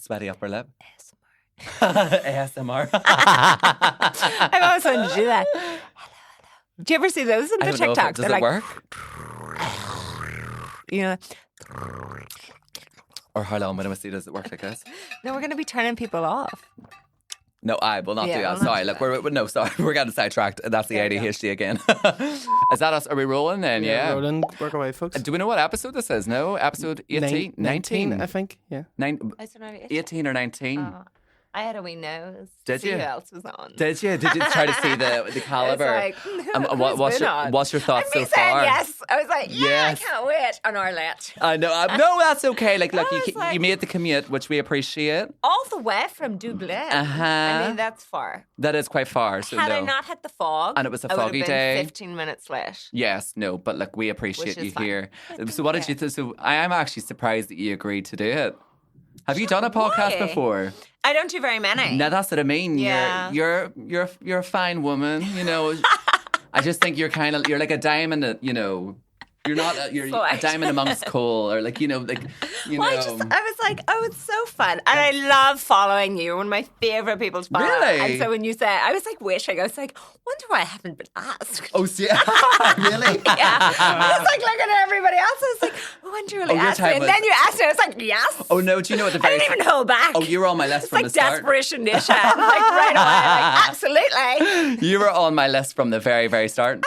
sweaty upper lip. ASMR. ASMR. I've always wanted to do that. Hello. Do you ever see those in the TikToks? Does it work? You know. Or how long when I see does it work like this? No, we're going to be turning people off. No, I will not do that. we'll not Sorry, do look, that. we're getting sidetracked. That's the There you ADHD again. Is that us? Are we rolling then? Yeah. Rolling, work away, folks. Do we know what episode this is? No, episode 18? 19? I think, yeah. 18 or 19? I had a wee nose. Did see you? Who else was on? Did you try to see the caliber? Like, what's your thoughts so saying far? yes. I was like, Yes. I can't wait. On Arlette. I know. No, that's okay. Like, look, I was like- you made the commute, which we appreciate. All the way from Dublin. I mean, that's far. That is quite far. So Had no. I not hit the fog, And it was a I would foggy have been day. 15 minutes late. Yes, no, but look, we appreciate Which is you fine. here. That's So what did okay. you think? So I am actually surprised that you agreed to do it. Have you done a podcast Why? before? I don't do very many. No, that's what I mean. Yeah. You're a fine woman. You know, I just think you're like a diamond. You know, you're not. You're a diamond amongst coal, or like Well, I was like, oh, it's so fun. And I love following you. You're one of my favourite people to follow. Really? And so when you said, I was like wishing, I was like, wonder why I haven't been asked. Oh, see, really? Yeah. I was like looking at everybody else. I was like, I wonder will Oh, he your ask me. time And was- then you asked me. I was like, yes. Oh no, do you know what the I very? didn't even hold back. Oh, you were on my list It's from like the start. Desperation Nation. Like right away. Like, absolutely. You were on my list from the very, very start.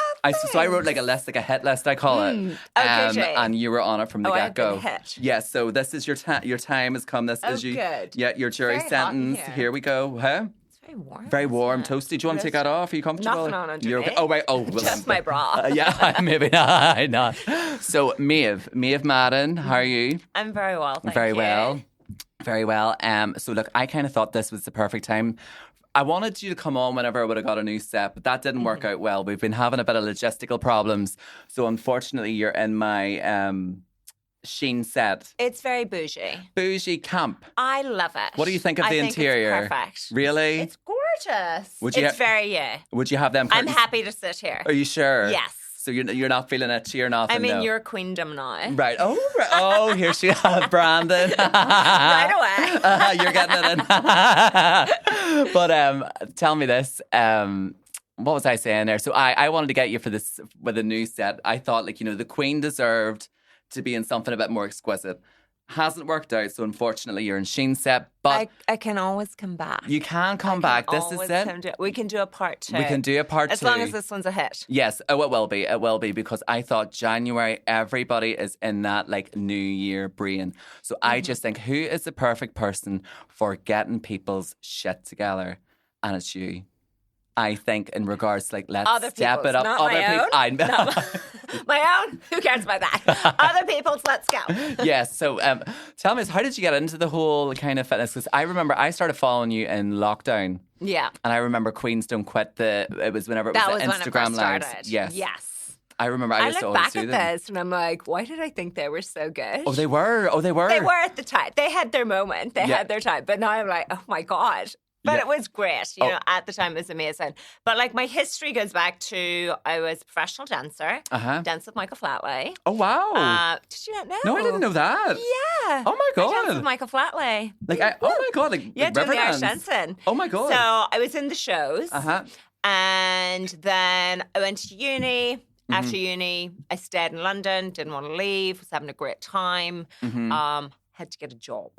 So I wrote like a list, like a hit list, I call it. Oh, did you? And you were on it from the I've get-go. been hit. Yes, so this is your time has come. This is you. Good. Yeah, your jury Very hot in sentence. here. Here we go. Huh? It's very warm. Very warm, isn't it? toasty. Do you want to take that off? Are you comfortable? Nothing on underneath. You're okay. Oh, right. Oh, well, Just my bra. yeah, maybe not. Not. So, Maeve Madden, how are you? I'm very well, thank Very you. well. Very well. So, look, I kind of thought this was the perfect time. I wanted you to come on whenever I would have got a new set, but that didn't work out well. We've been having a bit of logistical problems. So, unfortunately, you're in my Sheen set. It's very bougie. Bougie camp. I love it. What do you think of I the think interior? It's perfect. Really? It's gorgeous. Would you it's very, Would you have them I'm curtains? happy to sit here. Are you sure? Yes. So you're not feeling itchy or nothing? I mean, no? you're queendom now. Right. Oh, here she is, Brandon. Right away. You're getting it in. But tell me this. What was I saying there? So I wanted to get you for this with a new set. I thought, like, the Queen deserved to be in something a bit more exquisite. Hasn't worked out, so unfortunately you're in Sheen's set. But I can always come back. you can come back. This is it. We can do a part two. We can do a part as two. long as this one's a hit. Yes, it will be. It will be, because I thought January, everybody is in that like New Year brain. So I just think, who is the perfect person for getting people's shit together? And it's you. I think in regards to, like, let's Other step people's, it up. not Other my own. I know. No. My own? Who cares about that? Other people's, let's go. Yes. So tell me, how did you get into the whole kind of fitness? Because I remember I started following you in lockdown. Yeah. And I remember Queens Don't Quit it was whenever it was That the was when it Instagram first lives. started. Yes. Yes. I remember I I used to look always back do at them. this and I'm like, why did I think they were so good? Oh, they were. They were at the time. They had their moment. They had their time. But now I'm like, oh my God. But it was great. You know, at the time it was amazing. But like my history goes back to, I was a professional dancer. Danced with Michael Flatley. Oh, wow. Did you not know? No, I didn't know that. Yeah. Oh, my God. I danced with Michael Flatley. Like, oh my God. Like, Yeah, doing river the Irish dance. dancing. Oh, my God. So I was in the shows. And then I went to uni. After uni, I stayed in London, didn't want to leave, was having a great time. Had to get a job.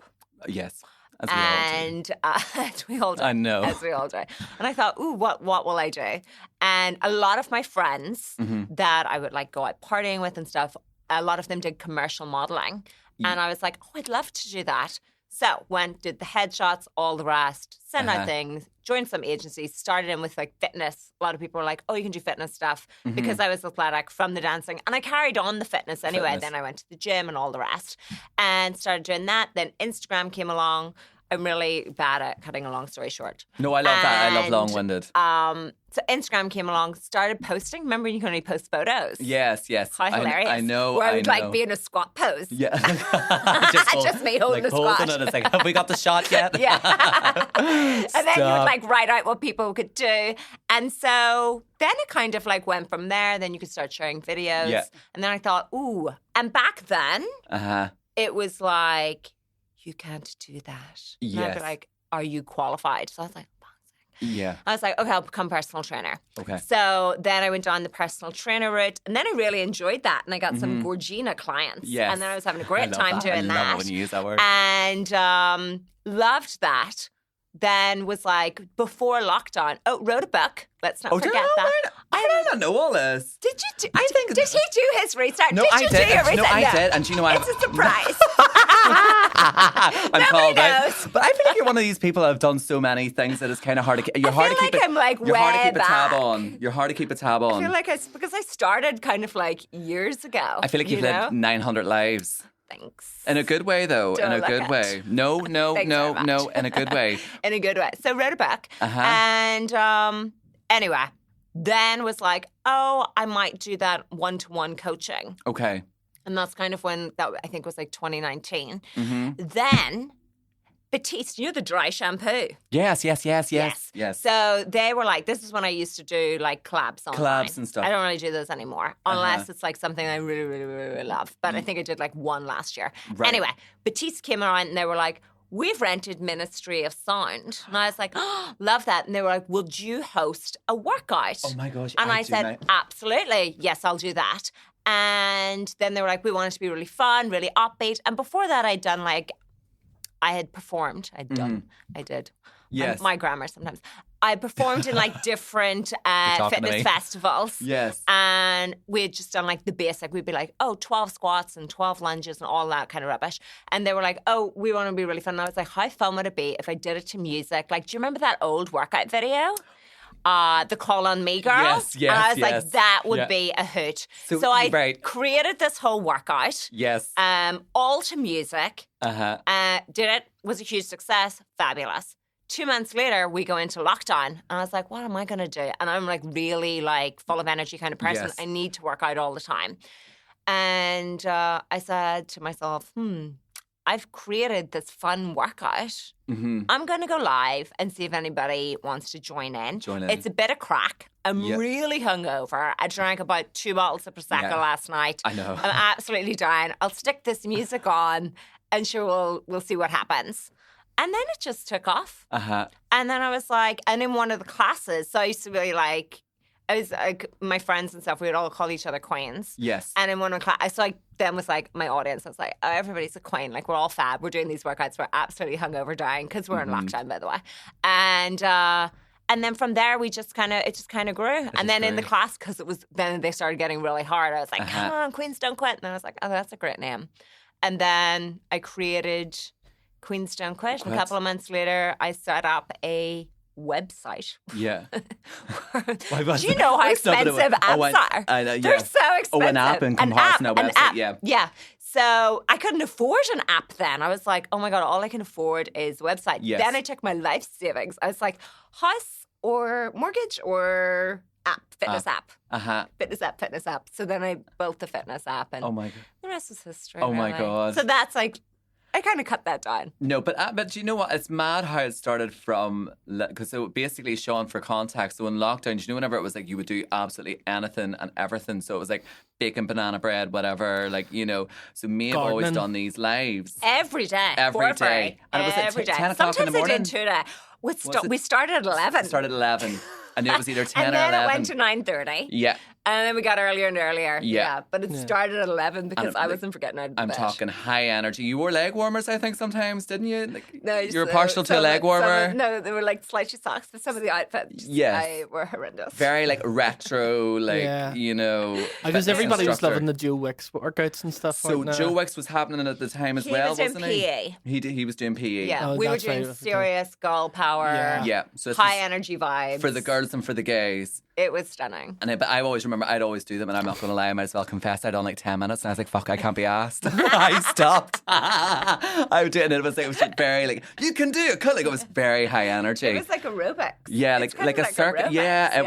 Yes. As we all do. As we all do. I know. As we all do. And I thought, ooh, what will I do? And a lot of my friends that I would like go out partying with and stuff, a lot of them did commercial modeling. And I was like, oh, I'd love to do that. So went, did the headshots, all the rest, sent out things, joined some agencies, started in with like fitness. A lot of people were like, oh, you can do fitness stuff because I was athletic from the dancing. And I carried on the fitness anyway. Then I went to the gym and all the rest and started doing that. Then Instagram came along. I'm really bad at cutting a long story short. No, I love that. I love long-winded. So Instagram came along, started posting. Remember, you can only post photos. Yes. How hilarious. I know. Where I would like be in a squat pose. Yeah. Just me holding the squat. Holding it. It's like, have we got the shot yet? Yeah. And then you would like write out what people could do. And so then it kind of like went from there. Then you could start sharing videos. Yeah. And then I thought, ooh. And back then, it was like, you can't do that. Yes. And I'd be like, are you qualified? So I was like, Yeah. I was like, okay, I'll become personal trainer. Okay. So then I went on the personal trainer route, and then I really enjoyed that, and I got some Gorgina clients. Yes. And then I was having a great time doing I love that. it when you use that word. And loved that. Then was like, before lockdown, wrote a book. Let's not forget that. How did I not know all this? Did you do, did he do his research? No, did I you did. do your research? No, I did. And do you know It's a surprise. I'm Nobody called out. knows. But I feel like you're one of these people that have done so many things that it's kind of hard to. You're hard to keep it. I'm like you're hard to way keep a tab back. on. You're hard to keep a tab on. I feel like because I started kind of like years ago. I feel like you've you know? lived 900 lives. Thanks. In a good way, though. Don't in a look good it. way. No. Thanks very much. No. In a good way. In a good way. So wrote a book. Uh-huh. And anyway, then was like, I might do that one-to-one coaching. Okay. And that's kind of when that I think was like 2019. Mm-hmm. Then Batiste, you know the dry shampoo. Yes. So they were like, this is when I used to do like collabs online. Collabs and stuff. I don't really do those anymore, unless it's like something I really, really, really, really love. But I think I did like one last year. Right. Anyway, Batiste came around and they were like, we've rented Ministry of Sound. And I was like, love that. And they were like, would you host a workout? Oh my gosh. And I do, said, mate. absolutely. Yes, I'll do that. And then they were like, we want it to be really fun, really upbeat. And before that, I'd done like, I had performed. I did. Yes. My grammar sometimes. I performed in like different talking to fitness me. festivals. Yes. And we had just done like the basic. We'd be like, 12 squats and 12 lunges and all that kind of rubbish. And they were like, we want to be really fun. And I was like, how fun would it be if I did it to music? Like, do you remember that old workout video? The Call on Me Girl. Yes, And I was yes. like, that would be a hoot. So, I right. created this whole workout. Yes. All to music. Uh-huh. Did it. Was a huge success. Fabulous. 2 months later, we go into lockdown. And I was like, what am I going to do? And I'm like really like full of energy kind of person. Yes. I need to work out all the time. And I said to myself, I've created this fun workout. Mm-hmm. I'm going to go live and see if anybody wants to join in. It's a bit of crack. I'm really hungover. I drank about 2 bottles of Prosecco last night. I know. I'm absolutely dying. I'll stick this music on and sure, we'll see what happens. And then it just took off. Uh-huh. And then I was like, and in one of the classes, so I used to be like, I was like, my friends and stuff, we would all call each other queens. Yes. And in one of the class, I saw like, then was like my audience. I was like, everybody's a queen. Like, we're all fab. We're doing these workouts. We're absolutely hungover dying because we're in lockdown, by the way. And then from there, it just kind of grew. And then in the class, because then they started getting really hard. I was like, come on, Queens Don't Quit. And then I was like, oh, that's a great name. And then I created Queens Don't Quit. And a couple of months later, I set up a website. Yeah. Do you know how expensive apps are? I know, They're so expensive. an app in comparison to a website, Yeah. So I couldn't afford an app then. I was like, oh my God, all I can afford is a website. Yes. Then I took my life savings. I was like, house or mortgage or fitness app. Uh-huh. Fitness app. So then I built the fitness app and Oh my God. the rest is history. Oh my really. God. So that's like, I kind of cut that down. No, but do you know what? It's mad how it started from, because so basically, Sean, for context, so in lockdown, do you know whenever it was like you would do absolutely anything and everything? So it was like baking banana bread, whatever, like, you know. So Maeve always done these lives. Every day. Every day. And it was every at day. 10 o'clock Sometimes in the morning. I did 2 days. We started at 11. Started at 11. And it was either 10 and or then 11. it went to 9:30. Yeah. And then we got earlier and earlier. Yeah. But it started at 11 because And, I like, wasn't forgetting out of I'm bed. talking high energy. You wore leg warmers, I think, sometimes, didn't you? Like, No, you were partial to a leg warmer. No, they were like slouchy socks, but some of the outfits were horrendous. Very like retro, like, you know. Because everybody was instructor. loving the Joe Wicks workouts and stuff. So Joe Wicks was happening at the time as He well, was doing wasn't PE. He was doing PE. Yeah, Oh, we were that's doing right. serious girl power, Yeah. So this high was energy vibes. for the girls and for the gays. It was stunning. But I always remember I'd always do them, and I'm not going to lie, I might as well confess I'd done like 10 minutes, and I was like, fuck, I can't be asked. I stopped. I would do it, and it was just very like, you can do it. Like, it was very high energy. It was like aerobics. Yeah, It's like kind a of circuit. aerobics, Yeah,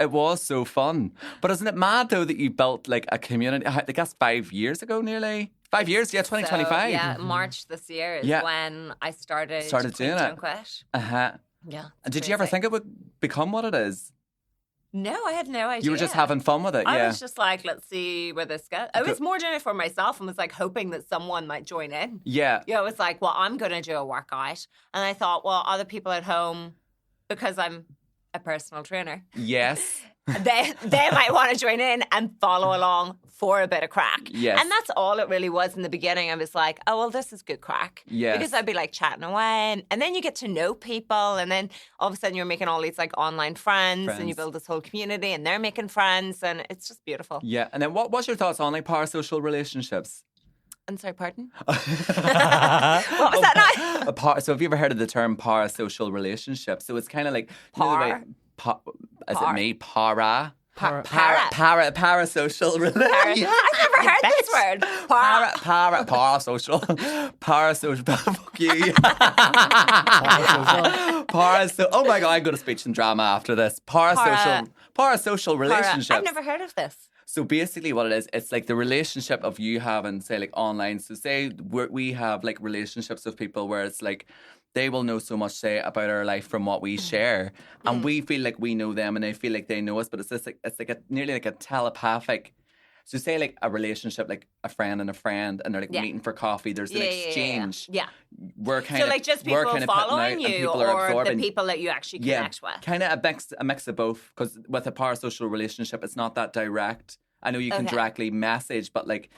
it was so fun. But isn't it mad though that you built like a community? I guess 5 years ago, nearly 5 years. Yeah, 2025. So, yeah, March this year is when I started doing Queens it. Don't Quit. Uh huh. Yeah. And did you ever think it would become what it is? No, I had no idea. You were just having fun with it, I yeah. was just like, let's see where this goes. I was more doing it for myself and was like hoping that someone might join in. Yeah. Yeah, it was like, well, I'm going to do a workout. And I thought, well, other people at home, because I'm a personal trainer, Yes. they might want to join in and follow along for a bit of crack. Yes. And that's all it really was in the beginning. I was like, oh, well, this is good crack. Yes. Because I'd be like chatting away. And then you get to know people. And then all of a sudden you're making all these like online friends. And you build this whole community and they're making friends. And it's just beautiful. Yeah. And then what's your thoughts on like parasocial relationships? I'm sorry, pardon? What was that now? So have you ever heard of the term parasocial relationship? So it's kind of like... Is it me? Parasocial relationship. I've never heard this word. Parasocial. Fuck you. Oh my God, I'm going to speech and drama after this. Parasocial relationships. I've never heard of this. So basically what it is, it's like the relationship of you having, say, like online. So say we have like relationships with people where it's like they will know so much, say, about our life from what we share. And we feel like we know them and they feel like they know us. But it's just like, nearly like a telepathic. So say like a relationship, like a friend and they're like meeting for coffee. There's an exchange. Yeah. We're kind of, so like just people following you or the people that you actually connect with. Kind of a mix of both. Because with a parasocial relationship, it's not that direct. I know you can directly message, but like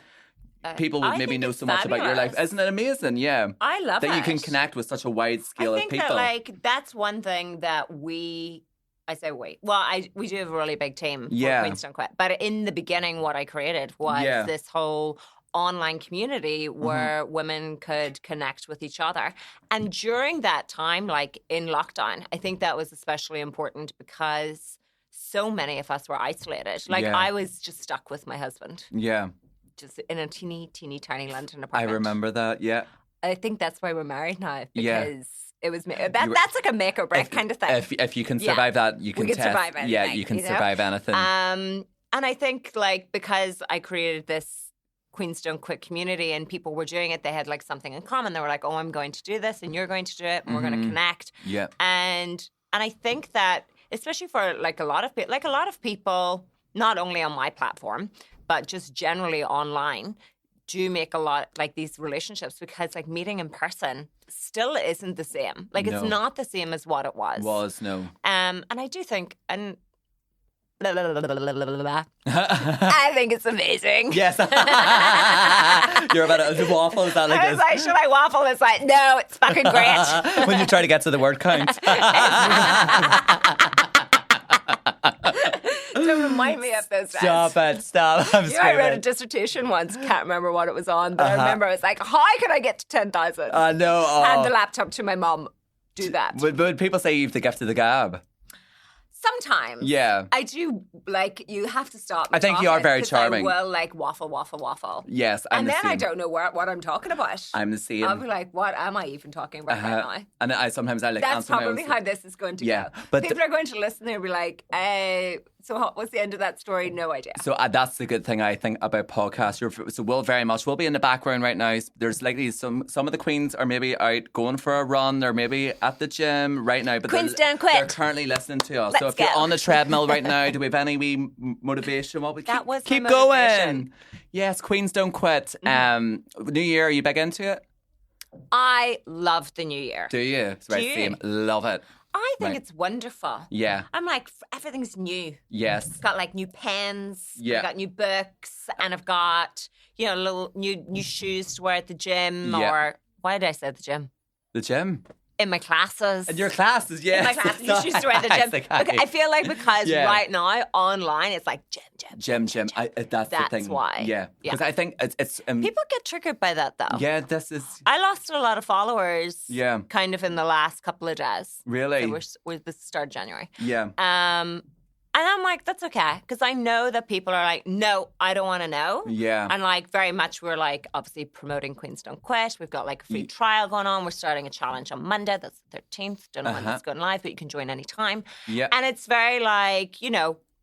people would maybe know so much about your life. Isn't it amazing? Yeah. I love that you can connect with such a wide scale of people. I think that like that's one thing that we do have a really big team for Queens Don't Quit. But in the beginning, what I created was this whole online community where women could connect with each other. And during that time, like in lockdown, I think that was especially important because so many of us were isolated. Like I was just stuck with my husband. Yeah. Just in a teeny tiny London apartment. I remember that, yeah. I think that's why we're married now because it was that's like a make or break kind of thing. If you can survive that, you can survive anything. Yeah, you can survive anything. And I think like because I created this Queens Don't Quit community and people were doing it, they had like something in common. They were like, oh, I'm going to do this and you're going to do it and we're going to connect. Yeah. And I think that especially for like a lot of people, not only on my platform, but just generally online, do make a lot like these relationships because like meeting in person still isn't the same. Like it's not the same as what it was. No. And I do think I think it's amazing. Yes. You're about to waffle. Is that like I was like, should I waffle? It's like, no, it's fucking great. When you try to get to the word count. Don't remind me of those days. Stop. I wrote a dissertation once. Can't remember what it was on, but I remember I was like, how can I get to 10,000? No. Hand the laptop to my mum. Do that. But people say you have the gift of the gab. Sometimes. Yeah. I do, like, you have to stop. I think you are very charming. I will, like, waffle. Yes, I'm the same. And then I don't know what I'm talking about. I'm the same. I'll be like, what am I even talking about right now? And I sometimes like that's probably how this is going to go. But people are going to listen and be like, so what's the end of that story? No idea. So that's the good thing I think about podcasts. So we'll be in the background right now. There's likely some of the queens are maybe out going for a run or maybe at the gym right now. But Queens Don't Quit. They're currently listening to us. So if you're on the treadmill right now, do we have any wee motivation? Keep going. Yes, Queens Don't Quit. New Year, are you big into it? I love the new year. Do you? It's right, same. Love it. I think it's wonderful. Yeah. I'm like, everything's new. Yes. I've got like new pens. Yeah. I've got new books. And I've got, little new shoes to wear at the gym. Yeah. Or, why did I say at the gym? The gym? In my classes. In your classes, yes. In my classes. You choose to wear the gym. Okay, I feel like because right now, online, it's like gym. That's the thing. That's why. Yeah. Because I think it's people get triggered by that, though. Yeah, this is... I lost a lot of followers. Yeah. Kind of in the last couple of days. Really? So we're the start of January. Yeah. And I'm like, that's okay. Because I know that people are like, no, I don't want to know. Yeah. And like, very much we're like, obviously promoting Queens Don't Quit. We've got like a free trial going on. We're starting a challenge on Monday. That's the 13th. Don't know when that's going live, but you can join anytime. Yeah. And it's very like,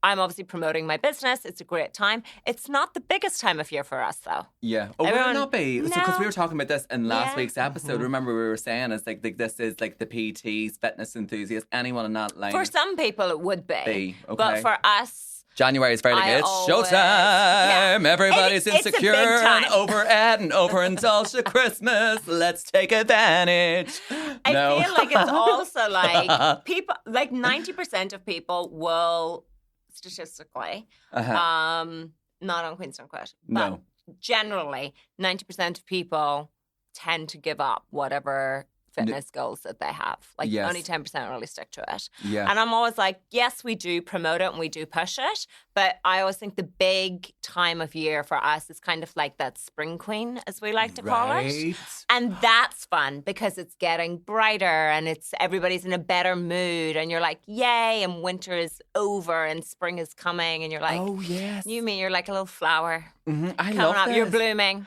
I'm obviously promoting my business. It's a great time. It's not the biggest time of year for us, though. Yeah. Oh, would it not be? No. Because we were talking about this in last Yeah. week's episode. Remember, we were saying it's like this is like the PTs, fitness enthusiasts, anyone in that line. For some people, it would be. Okay. But for us, January is very like, it's always- showtime. Yeah. Everybody's It's a big insecure and time. overindulged at Christmas. Let's take advantage. I No. feel like it's also like people, like 90% of people will statistically, not on Queen's Quit, but No. generally 90% of people tend to give up whatever fitness goals that they have. Like Yes. only 10% really stick to it. Yeah. And I'm always like, yes, we do promote it and we do push it, but I always think the big time of year for us is kind of like that spring queen, as we like to call it. And that's fun because it's getting brighter and it's everybody's in a better mood and you're like, yay, and winter is over and spring is coming and you're like, Oh, yes. you mean you're like a little flower I coming love up, this. you're blooming.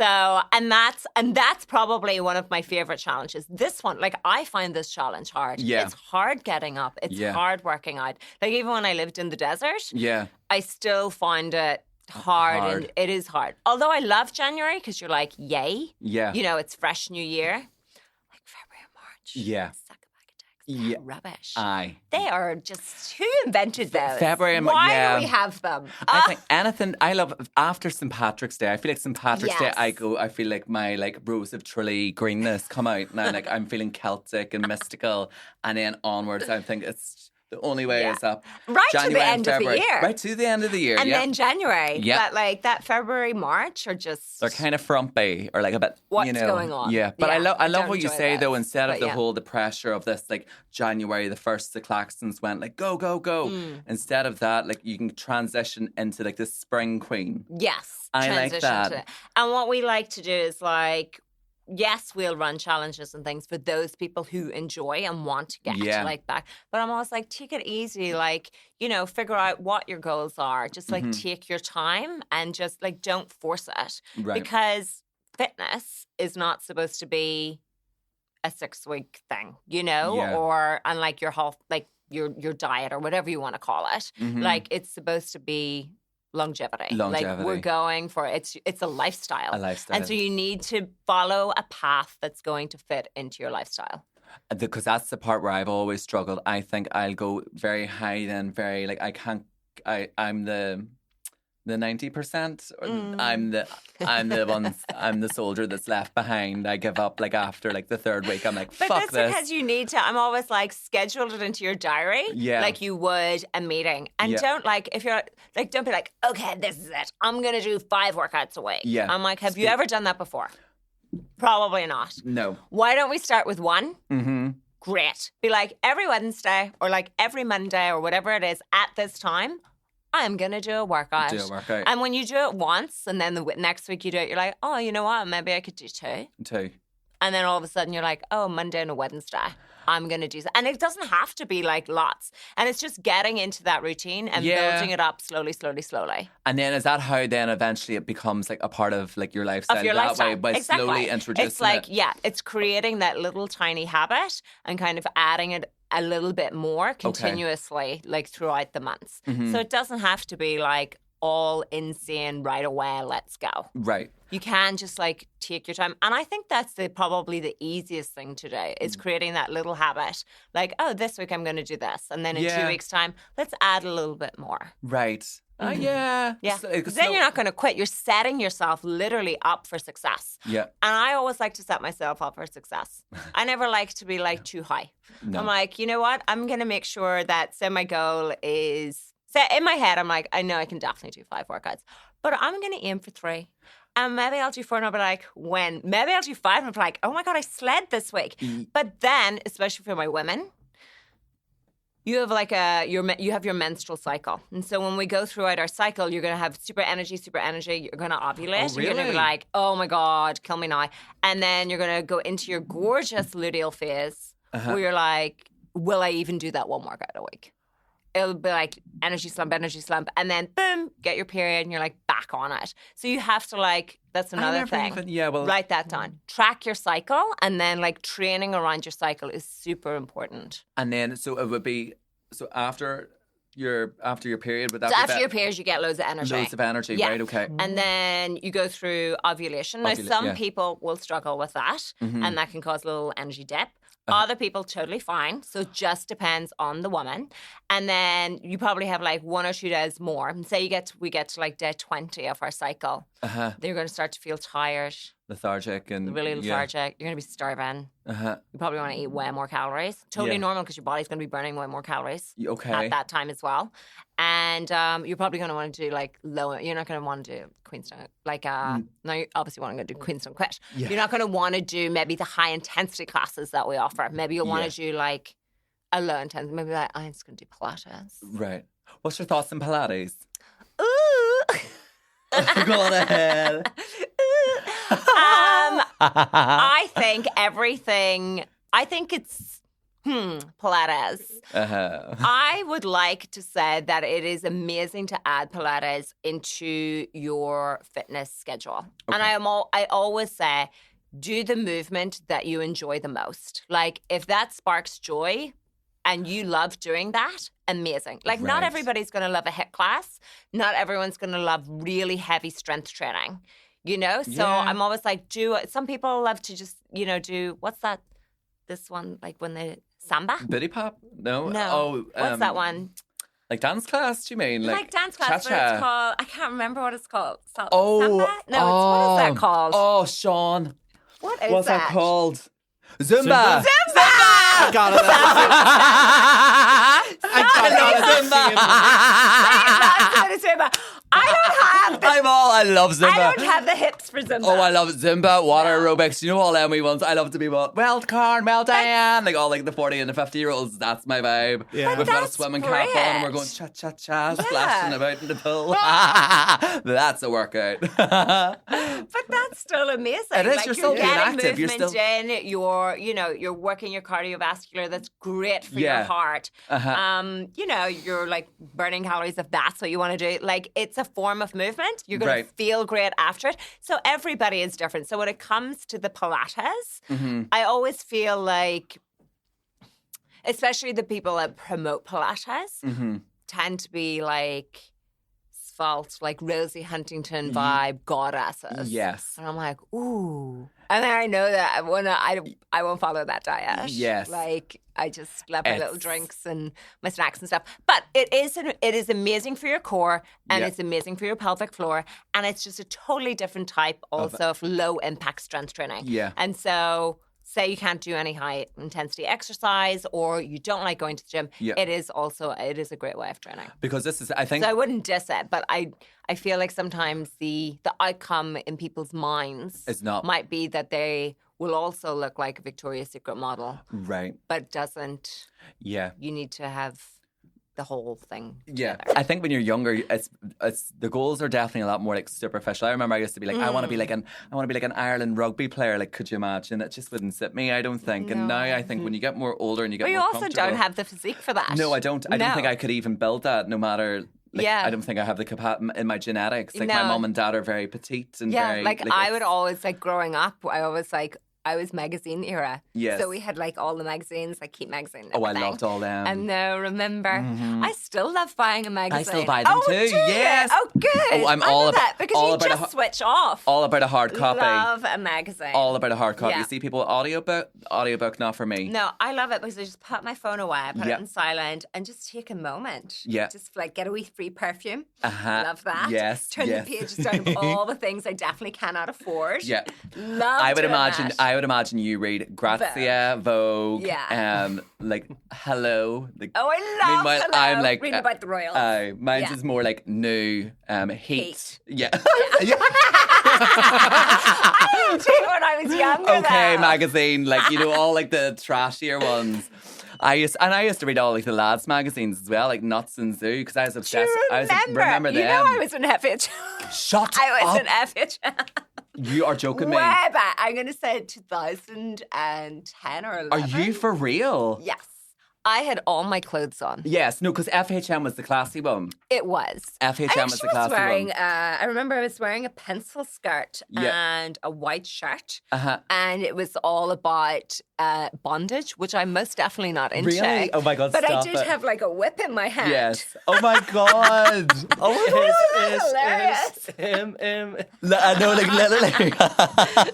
So, and that's probably one of my favorite challenges. This one, like I find this challenge hard. Yeah. It's hard getting up. It's hard working out. Like even when I lived in the desert, Yeah. I still find it hard. And it is hard. Although I love January because you're like, yay. Yeah. You know, it's fresh new year. Like February and March. Yeah. Suck a bag of dicks. Yeah. Rubbish. Aye. They are just, who invented those? February and Why yeah. do we have them? I think anything I love after St. Patrick's Day. I feel like St. Patrick's Day. Yes. I feel like my like Rose of Tralee greenness come out, and I'm feeling Celtic and mystical, and then onwards. I think it's the only way is up. Right to the January and end of the February. year. Right to the end of the year. And yeah. then January. Yeah. But like that February, March are just... They're kind of frumpy or like a bit, What's you know. going on? Yeah, but Yeah, I love I what don't you enjoy say though. those, Instead of but the yeah. whole the pressure of this like January the 1st, the Claxtons went like go go go. Instead of that, like you can transition into like this spring queen. Yes. I like transition that. to it. And what we like to do is like, yes, we'll run challenges and things for those people who enjoy and want to get Yeah. like back. But I'm always like, take it easy. Like, you know, figure out what your goals are. Just like take your time and just like don't force it. Right. Because fitness is not supposed to be a 6-week thing, you know, Yeah. or unlike your health, like your diet or whatever you want to call it. Mhm. Like it's supposed to be longevity. Like we're Longevity. going for it's a lifestyle. A lifestyle. And so you need to follow a path that's going to fit into your lifestyle. Because that's the part where I've always struggled. I think I'll go very high then very like I can't I'm the 90%. I'm the I'm the soldier that's left behind. I give up like after like the 3rd week. I'm like, But fuck that's this. because you need to. I'm always like schedule it into your diary, Yeah. like you would a meeting, and Yeah. don't like if you're like don't be like, okay, this is it. I'm gonna do 5 workouts a week. Yeah. I'm like, have you ever done that before? Probably not. No. Why don't we start with 1? Mm-hmm. Great. Be like every Wednesday or like every Monday or whatever it is at this time, I'm going to do a workout. Do a workout. And when you do it once and then the next week you do it, you're like, oh, you know what? Maybe I could do 2. Too. And then all of a sudden you're like, oh, Monday and a Wednesday, I'm going to do that. And it doesn't have to be like lots. And it's just getting into that routine and Yeah. building it up slowly, slowly, slowly. And then is that how then eventually it becomes like a part of like your lifestyle Of your that lifestyle. way by Exactly. slowly introducing It's like, it? yeah, it's creating that little tiny habit and kind of adding it a little bit more continuously, like throughout the months. Mm-hmm. So it doesn't have to be like all insane right away, let's go. Right. You can just like take your time. And I think that's probably the easiest thing to do is creating that little habit. Like, oh, this week I'm going to do this. And then in 2 weeks' time, let's add a little bit more. Right. Yeah. Yeah. So- Because then you're not going to quit. You're setting yourself literally up for success. Yeah. And I always like to set myself up for success. I never like to be like too high. No. I'm like, you know what? I'm going to make sure that, say my goal is, say in my head, I'm like, I know I can definitely do 5 workouts, but I'm going to aim for 3. And maybe I'll do 4 and I'll be like, when? Maybe I'll do 5 and I'll be like, oh my God, I sled this week. But then, especially for my women, you have like you have your menstrual cycle. And so when we go throughout our cycle, you're going to have super energy, you're going to ovulate. Oh, You're going to really? be like, oh my God, kill me now. And then you're going to go into your gorgeous luteal phase where you're like, will I even do that 1 workout a week? It'll be like energy slump. And then boom, get your period and you're like back on it. So you have to like, that's another thing. Write that down. Track your cycle and then like training around your cycle is super important. And then, so it would be, so after after your period? Would that So be after your period, you get loads of energy. Loads of energy, Yeah. right? Okay. And then you go through ovulation. Now, some people will struggle with that, and that can cause a little energy dip. Other people, totally fine. So it just depends on the woman. And then you probably have like 1 or 2 days more. And say we get to like day 20 of our cycle. Then you're going to start to feel tired. Lethargic and really lethargic. You're going to be starving. You probably want to eat way more calories. Totally normal because your body's going to be burning way more calories at that time as well. And you're probably going to want to do like low. You're not going to want to do Queenstone. Like, now you obviously want to do Queenstone Quit. You're not going to want to do maybe the high intensity classes that we offer. Maybe you'll want to do like a low intensity. Maybe like, I'm just going to do Pilates. Right. What's your thoughts on Pilates? Ooh. Go on ahead. I think it's Pilates. I would like to say that it is amazing to add Pilates into your fitness schedule. And I always say, do the movement that you enjoy the most. Like, if that sparks joy and you love doing that, amazing. Like, not everybody's going to love a HIIT class. Not everyone's going to love really heavy strength training. So I'm always like, some people love to just, do, what's that, this one, like when they, samba? Biddy pop? No. No. What's that one? Like dance class, do you mean? Like dance class, cha-cha. but it's called, I can't remember what it's called. Samba? Oh. No, what is that called? Oh, Sean. What is What's that called? Zumba. I got it. Zumba. I don't have I love Zumba. I don't have the hips for Zumba. Oh, I love Zumba, water aerobics. You know all them wee ones. I love to be well, Carn, well, Diane. Like all like the 40 and the 50-year-olds. That's my vibe. Yeah. We've got a swimming cap on and we're going cha-cha-cha, splashing about in the pool. That's a workout. But that's still amazing. It is. Like, You're still being active. You're still you're working your cardiovascular. That's great for your heart. You're like burning calories if that's what you want to do. Like, it's a form of movement. You're going to feel great after it. So everybody is different. So when it comes to the Pilates, I always feel like, especially the people that promote Pilates, tend to be like svelte, like Rosie Huntington vibe goddesses. Yes. And I'm like, ooh. And then I know that I won't follow that diet. Yes. Like, I just love my little drinks and my snacks and stuff. But it is amazing for your core and it's amazing for your pelvic floor. And it's just a totally different type also of low impact strength training. Yeah. And so, say you can't do any high intensity exercise or you don't like going to the gym, it is a great way of training. Because this is, I think... So I wouldn't diss it, but I feel like sometimes the outcome in people's minds might be that they will also look like a Victoria's Secret model. Right. But it doesn't. Yeah. You need to have the whole thing. Yeah. I think when you're younger, it's the goals are definitely a lot more like superficial. I remember I used to be like, I want to be like an Ireland rugby player. Like, could you imagine? It just wouldn't sit me, I don't think. No. And now I think when you get more older and you get more comfortable. But you also don't have the physique for that. No, I don't. I don't think I could even build that no matter... I don't think I have the capacity in my genetics. Like, my mom and dad are very petite and very... like I would always, like, growing up, I was magazine era. Yes. So we had like all the magazines, like Keep magazine. And I loved all them. And now remember, I still love buying a magazine. I still buy them too. Yes. Oh, good. Oh, I'm all about that because you just switch off. All about a hard copy. Love a magazine. All about a hard copy. Yeah. You see people audiobook, not for me. No, I love it because I just put my phone away, I put it in silent, and just take a moment. Yeah. Just like get a wee free perfume. Love that. Yes. Turn the pages down of all the things I definitely cannot afford. Yeah. Love. I would imagine you read Grazia, Vogue, like Hello. Like, I love meanwhile, Hello. I'm like reading about the royals. Mine's is more like New, Heat. Yeah. I did too when I was younger. Okay, though. magazine, like all like the trashier ones. I used to read all like the lads magazines as well, like Nuts and Zoo, because I was obsessed. Remember them. You know, I was in FH. Shut up. I was in FH. You are joking me. Way back. I'm going to say 2010 or 11. Are you for real? Yes. I had all my clothes on. Yes, no, because FHM was the classy one. It was. FHM was the classy one. I remember I was wearing a pencil skirt Yeah. and a white shirt. Uh-huh. And it was all about bondage, which I'm most definitely not into. Really? Oh my God, But stop I did it. have like a whip in my hand. Yes. Oh my God. Oh my God. Hilarious. No, like literally.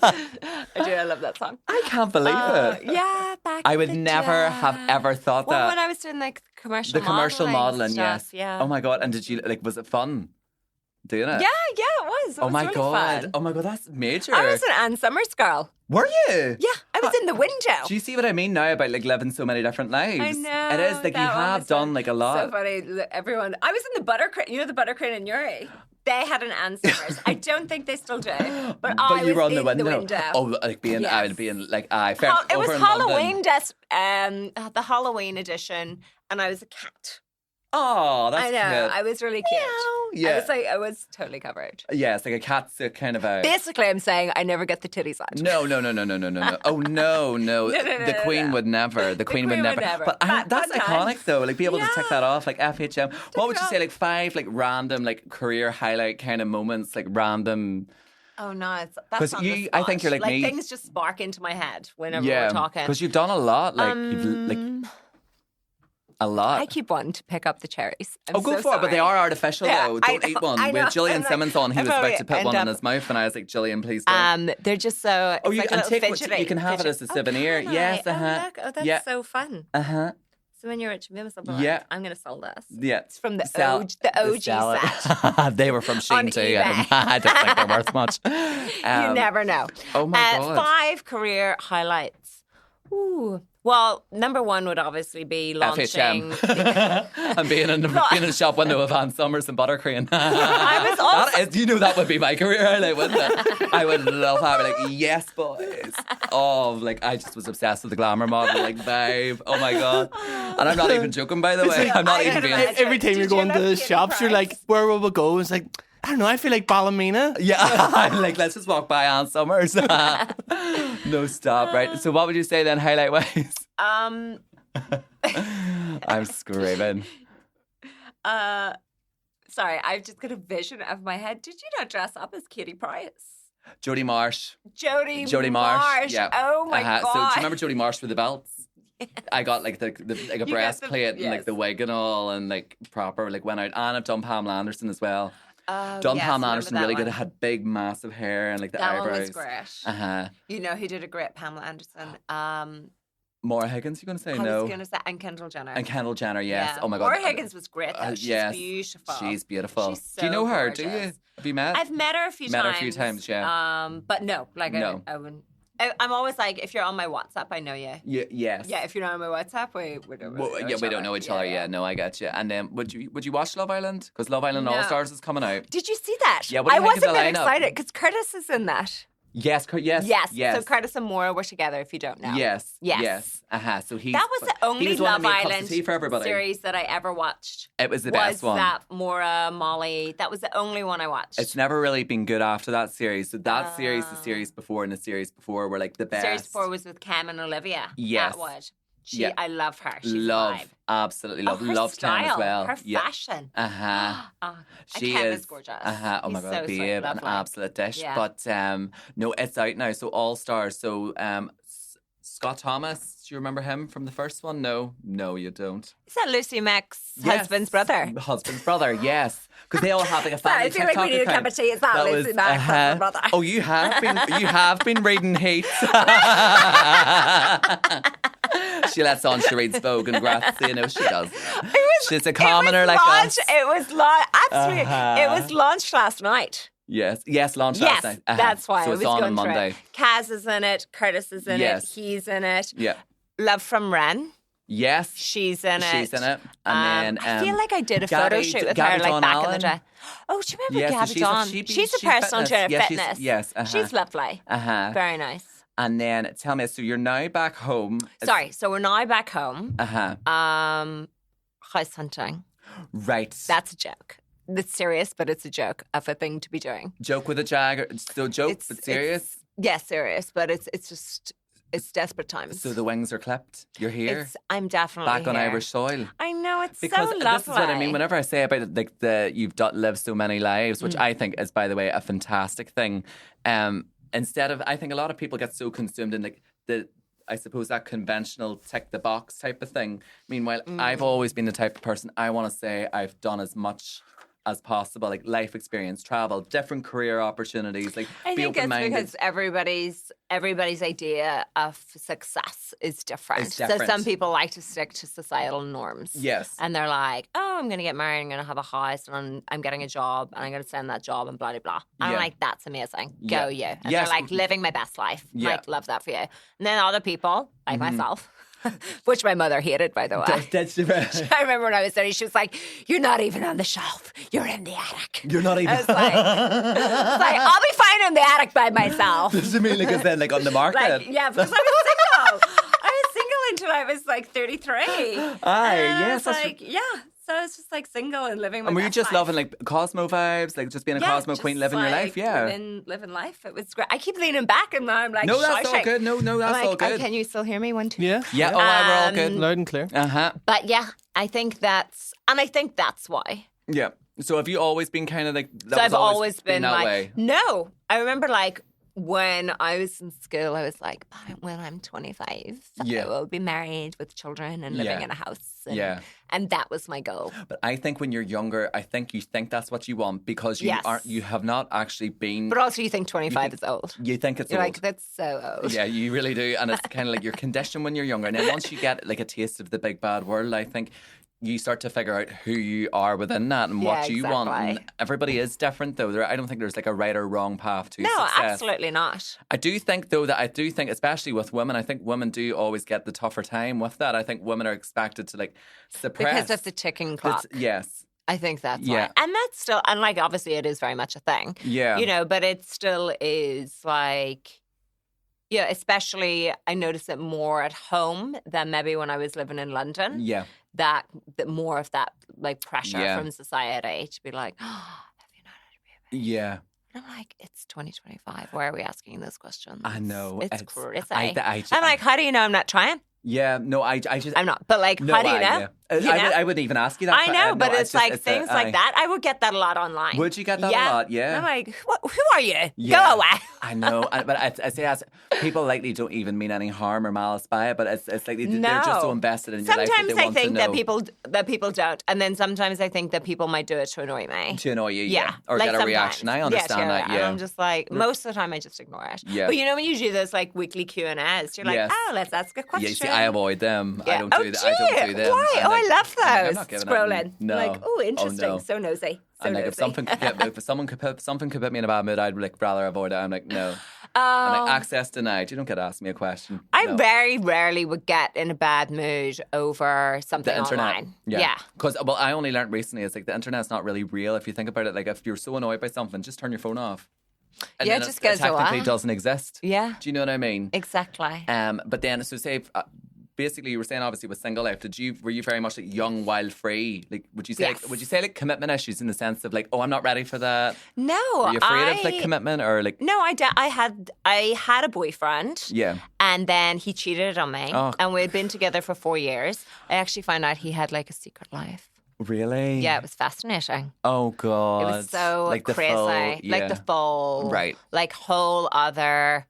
I love that song. I can't believe it. Yeah, back I in would the never day. have ever thought Well, that. when I was doing like commercial The commercial modeling, stuff, yes. yeah. Oh my God. And did you, like, was it fun doing it? Yeah, it was. It Oh was my really God. fun. Oh my God, that's major. I was an Ann Summers girl. Were you? Yeah, I was in the window. Do you see what I mean now about like living so many different lives? I know. It is like you that one have was done like a lot. So funny. Everyone. I was in the Buttercream. You know the Buttercream in Uri? They had an Ann Summers. I don't think they still do. But I you was were on in the window. Oh, like being, Yes. I would be in like I. It was over in Halloween, London. the Halloween edition, and I was a cat. Oh, that's I know. cute. I was really cute. Yeah. I was totally covered. Yeah, it's like a cat's a kind of a. Basically, I'm saying I never get the titties out. No. Oh no. The Queen would never. The Queen would never. But that's Fun iconic times. though. Like be able to tick Yeah. that off. Like FHM. What would you say? Like 5 like random like career highlight kind of moments. Like random. Oh no, that's 'Cause on you- the I spot. think you're like me. Things just spark into my head whenever Yeah. we're talking. Because you've done a lot. Like you've like a lot. I keep wanting to pick up the cherries. I'm Oh, go so for it, but they sorry. are artificial Yeah, though. I Don't eat know, one. I We had know. Gillian I'm like, Simmons on. He I was about probably to put end one in up- his mouth, and I was like, Gillian, please don't. They're just so. Oh, It's you like and a little take what fidgety. you can have it as a souvenir. can Yes, I? uh-huh. Oh, look. Oh, that's Yeah. so fun. Uh-huh. So when you're at Jamaica, Yeah. I'm going to sell this. Yeah. It's from the Sell- OG sell it. set. They were from Sheen On too. eBay. I don't think they're worth much. You never know. Oh my God. 5 career highlights. Ooh. Well, number 1 would obviously be launching. FHM. And being in a shop window of Ann Summers and Buttercream. I was also. That would be my career highlight, wouldn't it? I would love having like, yes, boys. Oh, like I just was obsessed with the Glamour model, like Maeve. Oh my God. And I'm not even joking, by the way. I'm not I even can being. imagine. Every time Did you're you going love to the Kitty shops, you're Price? like, where will we go? It's like, I don't know, I feel like Ballymena. Yeah, I'm like, let's just walk by Ann Summers. No stop, right? So what would you say then, highlight wise? I'm screaming. Sorry, I've just got a vision of my head. Did you not dress up as Kitty Price? Jodie Marsh. Jodie Marsh. Yeah. Oh my So do God. you remember Jodie Marsh with the belts? I got like like a got breastplate the- and like yes. the wig and all and like proper like went out. And I've done Pamela Anderson as well. Oh, Done yes, Pamela remember Anderson that really one. good. It had big massive hair and like the That eyebrows. one was great. Uh-huh. You know who did a great Pamela Anderson? Maura Higgins, you gonna say I no? was going to say, and Kendall Jenner. And Kendall Jenner, yes. Yeah. Oh my God. Maura Higgins was great though. She's yes. beautiful. She's beautiful. She's Do you so know her? Do you? gorgeous. Have you met? I've met her a few Met times. her a few times, yeah. But no, like No. I wouldn't. I'm always like, if you're on my WhatsApp, I know you. Yes. Yeah, if you're not on my WhatsApp, we don't really know each we don't other. know each other. Yeah, no, I get you. And then would you watch Love Island? Because Love Island All Stars is coming out. Did you see that? Yeah, what do I you think of wasn't the that lineup? excited because Curtis is in that. Yes. So Curtis and Maura were together. If you don't know. Yes. Yes. So That was the only he was one Love that made cups of Island tea for everybody. series that I ever watched. It was the best one. That Maura, Molly? That was the only one I watched. It's never really been good after that series. So that series, the series before, and the series before were like the best. Series 4 was with Cam and Olivia. Yes. That was. Yeah. I love her. She's love, alive. absolutely love. her Love style, Cam as well. her fashion. She Cam is is gorgeous. Oh my He's God, so sweet, babe, an lovely. absolute dish. Yeah. But no, it's out now. So All Stars. So Scott Thomas, do you remember him from the first one? No, you don't. Is that Lucy Mack's Yes. husband's brother? Husband's brother, yes. Because they all have like a family I feel like we TikTok need a account. cup of tea. It's not Lucy Mack's husband's brother. Oh, you have been reading Heat. She lets on Sireed's Vogue and Grazia. You know she does. She's a commoner like us. It was absolutely. It was launched last night. Yes, launch Yes, last night. that's why So I it's was on going through Monday. it. Kaz is in it. Curtis is in Yes. it. He's in it. Yeah. Love from Ren. Yes. She's in it. She's in it. And then I feel like I did a Gabby- photo shoot with Gabby her like Dawn back in the Allen. day. Oh, do you remember Yes, so Gabby Dawn? She's a personal trainer, Yeah, fitness. yes. She's lovely. Very nice. And then tell me, so you're now back home. Sorry, so we're now back home. House hunting. Right. That's a joke. It's serious, but it's a joke of a thing to be doing. Joke with a jag. Still joke, but serious. Yeah, serious, but it's just It's desperate times. So the wings are clipped. You're here. I'm definitely back on here. Irish soil. I know, it's Because so lovely. this is what I mean. Whenever I say about it, like you've lived so many lives, which I think is, by the way, a fantastic thing. Instead of, I think a lot of people get so consumed in like I suppose that conventional tick the box type of thing. Meanwhile, I've always been the type of person, I want to say I've done as much as possible, like life experience, travel, different career opportunities, like I be think it's open-minded. because everybody's idea of success is different. It's different. So some people like to stick to societal norms. Yes. And they're like, oh, I'm going to get married, I'm going to have a house, and I'm getting a job, and I'm going to send that job, and blah, blah, blah. And I'm like, that's amazing. Go you. And Yes. they're like, living my best life. Yeah. Like, love that for you. And then other people, like myself, which my mother hated, by the way. That's I remember when I was 30, she was like, you're not even on the shelf. You're in the attic. You're not even. I was like, I'll be fine in the attic by myself. Does it mean because then like on the market? Like, yeah, because I was single. I was single until I was like 33. Aye, and I yes. was like, yeah. So I was just like single and living my And were you best just life. loving like Cosmo vibes, like just being a Cosmo just queen, living your like life? Yeah. living life. It was great. I keep leaning back and now I'm like, No, that's all shouting. good. No, that's I'm all like, good. can you still hear me? 1, 2. Yeah. Yeah. Oh, we're all good. Loud and clear. But yeah, I think that's why. Yeah. So have you always been kind of like? So I've always been that like, way. no. I remember like when I was in school, I was like, when I'm 25, Yeah. I will be married with children and living Yeah. in a house. And, Yeah. and that was my goal. But I think when you're younger, I think you think that's what you want because you Yes. aren't. You have not actually been. But also, you think 25 is old. You think it's You're old. like, that's so old. Yeah, you really do, and it's kind of like you're conditioned when you're younger, and then once you get like a taste of the big bad world, I think you start to figure out who you are within that and what Yeah, you want. And exactly. everybody is different, though. I don't think there's like a right or wrong path to No, success. absolutely not. I do think, though, especially with women, I think women do always get the tougher time with that. I think women are expected to like suppress Because of the ticking clock. Yes. I think that's Yeah. why. And that's still, and like obviously it is very much a thing. Yeah. You know, but it still is like, yeah, especially I notice it more at home than maybe when I was living in London. Yeah. That more of that like pressure Yeah. from society to be like, oh, have you not had a baby? Yeah. And I'm like, it's 2025. Why are we asking those questions? I know. It's crazy. I I'm like, how do you know I'm not trying? yeah. No, I just. I'm not. But like, No, how do you know? yeah. You know? I wouldn't even ask you that. I know, No, but it's just- like a- things aye. like that. I would get that a lot online. Would you get that a lot? Yeah. And I'm like, who are you? Yeah. Go away. I know, but I say as people likely don't even mean any harm or malice by it, but it's like they're just so invested in your life that Sometimes they I want to think know. that people don't, and then sometimes I think that people might do it to annoy me. To annoy you, Yeah, or like get a sometimes. reaction. I understand Yeah, that. And Yeah, I'm just like, most of the time I just ignore it. Yeah. But you know when you do those like weekly Q&As, you're like, Yes. oh, let's ask a question. yeah. See, I avoid them. Yeah. I don't do that. I don't do them. Why? I'm Oh, like, I love I'm those. not giving Scrolling. it. No. Like, oh, interesting. no. So nosy. So And like nosy. if someone could put me in a bad mood, I'd like rather avoid it. I'm like, no. Oh. I'm like, access denied. You don't get to ask me a question. I No. very rarely would get in a bad mood over something The internet. online. Yeah. Because, well, I only learned recently, it's like the internet's not really real. If you think about it, like if you're so annoyed by something, just turn your phone off. And Yeah, then it just it goes technically away. doesn't exist. Yeah. Do you know what I mean? Exactly. But then, so say, basically, you were saying obviously with single life, were you very much like young, wild, free? Like, would you say, Yes. would you say like commitment issues in the sense of like, oh, I'm not ready for that? No, Were you afraid of like commitment or like? No, I had a boyfriend. Yeah. And then he cheated on me. Oh. And we'd been together for 4 years. I actually found out he had like a secret life. Really? Yeah, it was fascinating. Oh God. It was so like the crazy. full, Like yeah. the full, Right. like whole other.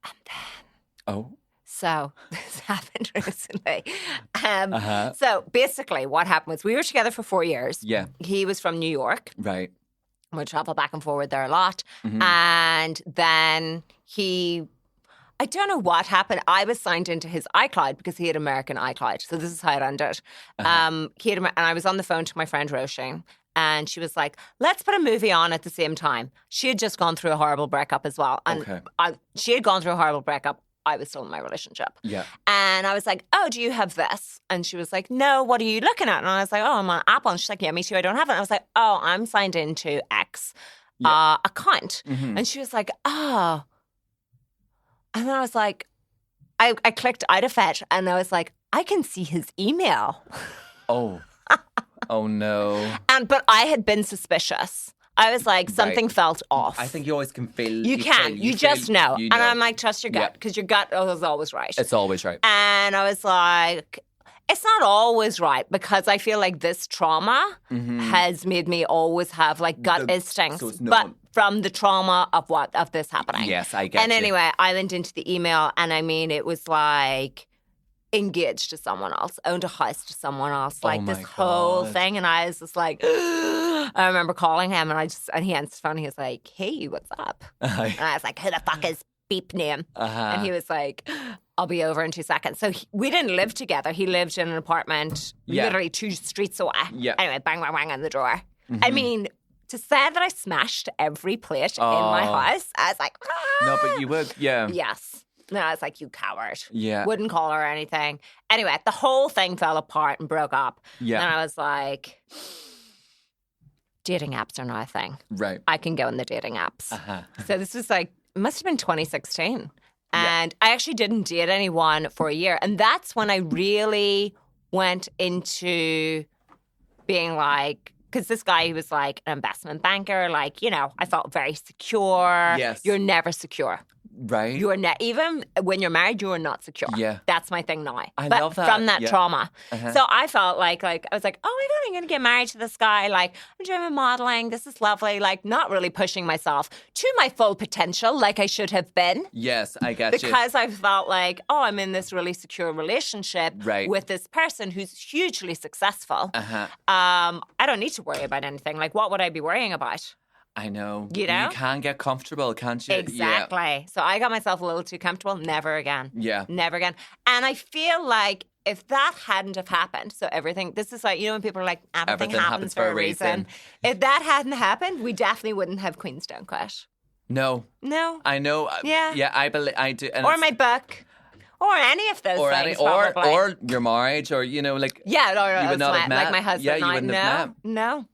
And then, Oh. so this happened recently. Uh-huh. So basically, what happened was we were together for 4 years. Yeah. He was from New York. Right. We'd travel back and forward there a lot. Mm-hmm. And then I don't know what happened. I was signed into his iCloud because he had American iCloud. So this is how it ended. Uh-huh. And I was on the phone to my friend Roisin, and she was like, let's put a movie on at the same time. She had just gone through a horrible breakup as well. And Okay. she had gone through a horrible breakup. I was still in my relationship. Yeah. And I was like, oh, do you have this? And she was like, no, what are you looking at? And I was like, oh, I'm on Apple. And she's like, yeah, me too. I don't have it. And I was like, oh, I'm signed into X account. Mm-hmm. And she was like, oh. And then I was like, I clicked out of it and I was like, I can see his email. Oh. Oh no. But I had been suspicious. I was like, something felt off. I think you always can feel. You can. You just know. You And I'm like, trust your gut, because your gut is always right. It's always right. And I was like, it's not always right, because I feel like this trauma has made me always have like gut instincts. So but from the trauma of this happening. Yes, I get And you. anyway, I went into the email, and I mean, it was like engaged to someone else, owned a house to someone else, like this whole thing. And I was just like, I remember calling him, and he answered the phone. He was like, hey, what's up? And I was like, who the fuck is beep name? And he was like, I'll be over in 2 seconds. So we didn't live together. He lived in an apartment literally 2 streets away. Yeah. Anyway, bang, bang, bang on the door. I mean, to say that I smashed every plate in my house, I was like, No, but you would, yeah. Yes. No, I was like, you coward. Yeah. Wouldn't call her anything. Anyway, the whole thing fell apart and broke up. Yeah. And I was like, dating apps are not a thing. Right. I can go in the dating apps. So this was like, it must have been 2016. And I actually didn't date anyone for a year. And that's when I really went into being like, because this guy, he was like an investment banker, like, you know, I felt very secure. Yes. You're never secure. Right. You are even when you're married, you are not secure. Yeah. That's my thing now. I but love that. From that Yeah. trauma. So I felt like I was like, oh my God, I'm going to get married to this guy. Like, I'm doing my modeling. This is lovely. Like, not really pushing myself to my full potential like I should have been. Yes, I get you. Because I felt like, oh, I'm in this really secure relationship with this person who's hugely successful. I don't need to worry about anything. Like, what would I be worrying about? I know. You know? You can get comfortable, can't you? Exactly. Yeah. So I got myself a little too comfortable. Never again. Yeah. Never again. And I feel like if that hadn't have happened, so everything, this is like, you know, when people are like, everything happens for a reason. If that hadn't happened, we definitely wouldn't have Queens Don't Quit. No. No. I know. Yeah. Yeah, I believe I do. And Or it's- my book. Or any of those or things, any, probably. or your marriage, or you know, like yeah, or you would not have met. like my husband. Yeah, you wouldn't have met. No.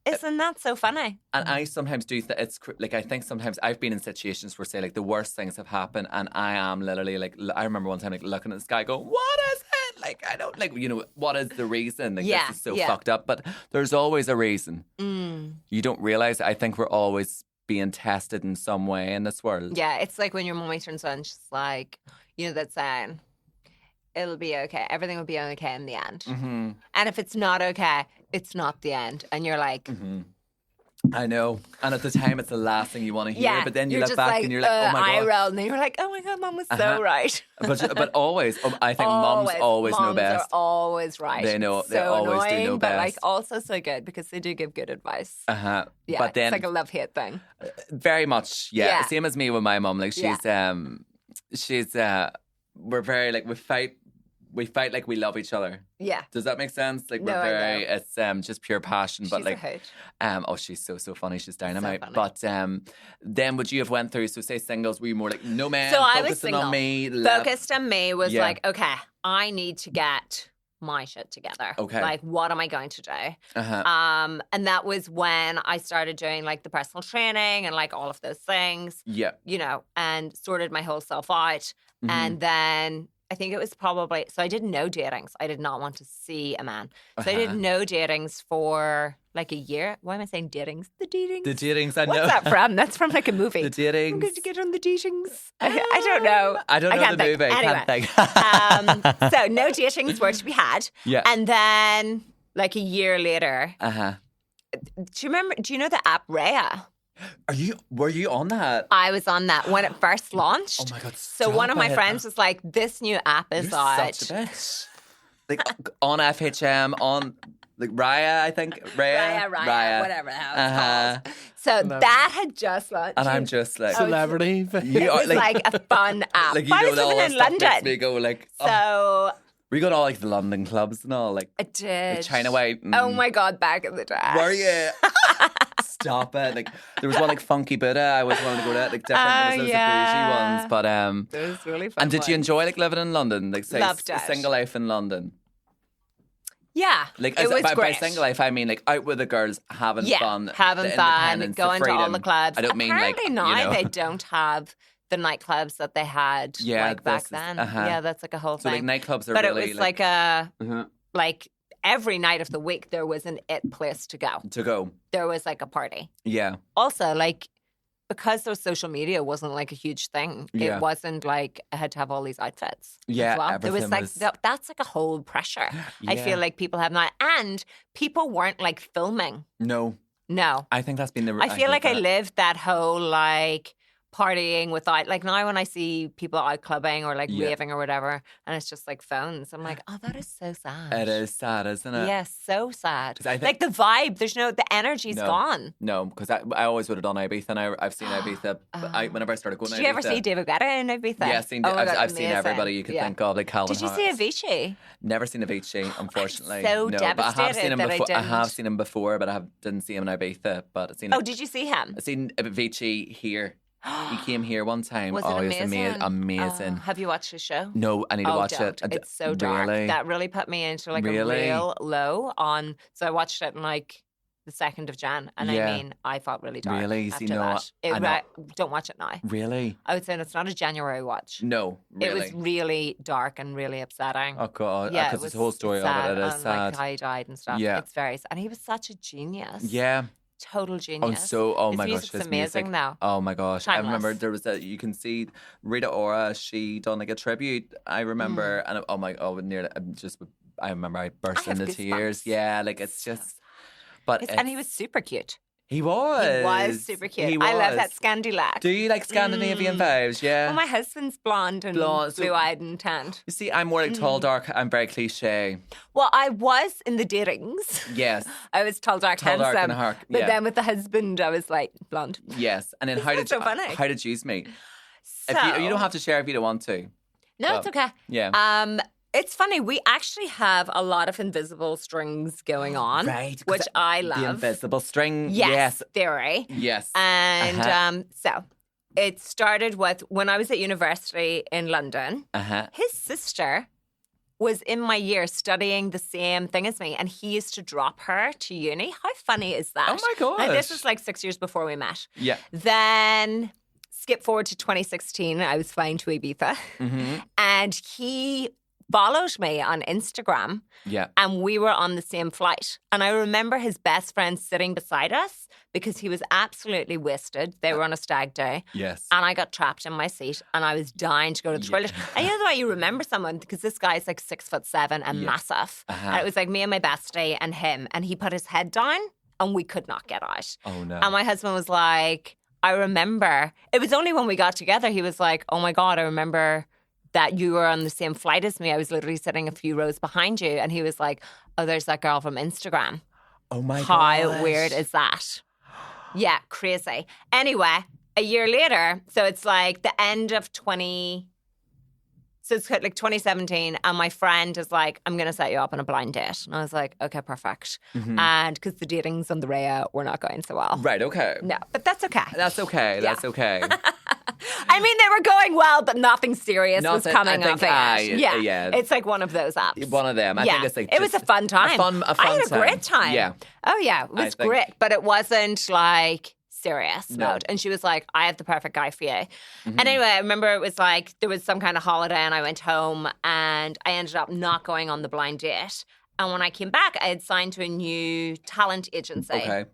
Isn't that so funny? And I sometimes do it's like I think sometimes I've been in situations where say like the worst things have happened, and I am literally like I remember one time like looking at this guy, go, what is it? Like I don't like you know what is the reason? Like this is so fucked up, but there's always a reason. You don't realize. I think we're always being tested in some way in this world. Yeah, it's like when your mummy turns on, she's like, you know that saying, it'll be okay. Everything will be okay in the end. And if it's not okay, it's not the end. And you're like... I know. And at the time, it's the last thing you want to hear. Yeah, but then you you're look just back like, and you're like, oh my eye God. roll. And then you're like, oh my God, Mum was so right. But always, I think mums always know Mums best. are always right. They know. It's They so always annoying, do know but like best. also so good because they do give good advice. Yeah, Yeah, but then it's like a love-hate thing. very much, yeah. Yeah. Same as me with my mum. Like she's we're very like we fight like we love each other. Yeah. Does that make sense? Like No, we're I very, know. it's just pure passion. But She's like, a hoot. oh, she's so funny. She's dynamite. funny. But then would you have went through? So say singles, were you more like no man? So I was focusing single. on me. Focused on me was Yeah. like, okay, I need to get my shit together. Okay. Like, what am I going to do? Uh-huh. And that was when I started doing like the personal training and like all of those things, Yeah. you know, and sorted my whole self out. And then I think it was probably, so I did no datings. I did not want to see a man. So I did no datings for like a year. Why am I saying datings? The datings. The datings, I know. What's that from? That's from like a movie. The datings. I'm going to get on the datings. I don't know. I don't know can't the think. movie. Anyway, Can't think. so no datings were to be had. Yeah. And then like a year later, do you know the app Raya? Were you on that? I was on that when it first launched. Oh my God, So one of my stop it. friends was like, this new app is You're out. such a bitch. Like on FHM, on like Raya, I think. Raya, whatever the hell it's called. So that had just launched. And I'm just like, Celebrity. you It are was like a fun app. like you But I know was all living that in stuff makes me London. go like, oh. So We got all like the London clubs and all like I did. China White. Oh my God, back in the day. Were you? Stop it! Like there was one like Funky Buddha. I always wanted to go to that. Like different, there was those yeah. bougie ones. But It was really fun. and did you enjoy like living in London? Like say Loved it. single life in London. Yeah, Like it was by great. single life, I mean like out with the girls, having fun, having the fun, independence, going the to all freedom. the clubs. I don't mean like Apparently now you know. they don't have the nightclubs that they had Yeah, like back this is- then. uh-huh. Yeah, that's like a whole So thing. like nightclubs are but really it was like a uh-huh. like every night of the week there was an it place to go. There was like a party. Yeah. Also, like, because their social media wasn't like a huge thing, Yeah. it wasn't like I had to have all these outfits. Yeah, as well. There was everything like was- that's like a whole pressure. I Yeah. feel like people have not, and people weren't like filming. No. No, I think that's been the... I feel like I that. lived that whole like partying without, like, now when I see people out clubbing or like Yeah. raving or whatever, and it's just like phones, I'm like, oh, that is so sad. It is sad, isn't it? Yes, so sad. 'Cause I think- Like the vibe, the energy's No. gone. No, because I always would have done Ibiza, and I've seen Ibiza. Whenever I started going to Did Ibiza. you ever see David Guetta in Ibiza? Yeah, Oh my God, I've seen amazing. everybody you could Yeah. think of, like Calvin Did you Harris. see Avicii? Never seen Avicii, unfortunately. so no, but I have devastated seen him that I before. I have didn't. seen him before, but didn't see him in Ibiza. But I've seen. Oh, did you see him? I've seen Avicii here. He came here one time. Was it He amazing? was amazing. Have you watched his show? No, I need to watch don't. it. It's so dark. Really? That really put me into like Really? a real low on. So I watched it in like the 2nd of Jan, and Yeah. I mean, I felt really dark. Really? After See, no, that. I know. Don't watch it now. Really? I would say it's not a January watch. No, really. It was really dark and really upsetting. Oh God! Yeah, Because it was the whole story of sad, it is and, sad. like how he died and stuff. Yeah. It's very sad. And he was such a genius. Yeah. Total genius. Oh His my gosh, music's his amazing music. now. Oh my gosh. I remember Timeless. there was you can see Rita Ora, she done like a tribute. I remember, and I remember I burst I have into tears. goosebumps. Yeah, like it's just, but And he was super cute. he was. He was super cute. He I love was. that Scandilak. Do you like Scandinavian vibes? Yeah. Well, my husband's blonde and Blonde, so- blue-eyed and tanned. You see, I'm more like tall, dark. I'm very cliche. Well, I was in the datings. Yes. I was tall, dark, Tall, handsome. dark and dark, But yeah. then with the husband, I was like blonde. Yes. And then Isn't that so funny? how did you meet? So, You don't have to share if you don't want to. No, it's okay. Yeah. It's funny. We actually have a lot of invisible strings going on, Right, 'cause which I The love. invisible string. Yes, theory. Yes. And Uh-huh. so it started with when I was at university in London. Uh-huh. His sister was in my year studying the same thing as me, and he used to drop her to uni. How funny is that? Oh my Now, this gosh. was like 6 years before we met. Yeah. Then skip forward to 2016, I was flying to Ibiza, Mm-hmm. and he followed me on Instagram, Yeah. and we were on the same flight. And I remember his best friend sitting beside us because he was absolutely wasted. They were on a stag day. Yes. And I got trapped in my seat and I was dying to go to the toilet. And you know the way you remember someone, because this guy's like 6'7" and Yeah. massive. Uh-huh. And it was like me and my bestie and him. And he put his head down and we could not get out. Oh no. And my husband was like, I remember, it was only when we got together, he was like, oh my God, I remember that you were on the same flight as me. I was literally sitting a few rows behind you. And he was like, oh, there's that girl from Instagram. Oh my How gosh. weird is that? Yeah, crazy. Anyway, a year later, so it's like the end of so it's like 2017, and my friend is like, I'm going to set you up on a blind date. And I was like, okay, perfect. Mhm. And because the datings on the Rhea were not going so well. Right, okay. No, but that's okay. That's okay. Yeah. That's okay. I mean, they were going well, but nothing serious was Nothing- coming I of think it. yeah. It's like one of those apps. One of them. I think it's like it was a just fun time. a fun I had a great time. Yeah. Oh yeah, it I was think- great, but it wasn't like serious No. mode. And she was like, "I have the perfect guy for you." Mm-hmm. And anyway, I remember it was like there was some kind of holiday, and I went home, and I ended up not going on the blind date. And when I came back, I had signed to a new talent agency. Okay.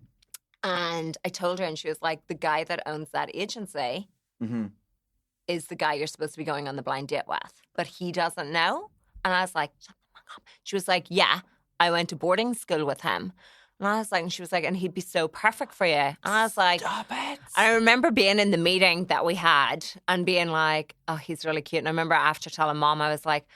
And I told her, and she was like, "The guy that owns that agency Mm-hmm. is the guy you're supposed to be going on the blind date with, but he doesn't know." And I was like, "Shut the fuck up." She was like, "Yeah, I went to boarding school with him." And I was like, and she was like, "And he'd be so perfect for you." And I was like, Stop it. I remember being in the meeting that we had and being like, "Oh, he's really cute." And I remember after telling Mom, I was like,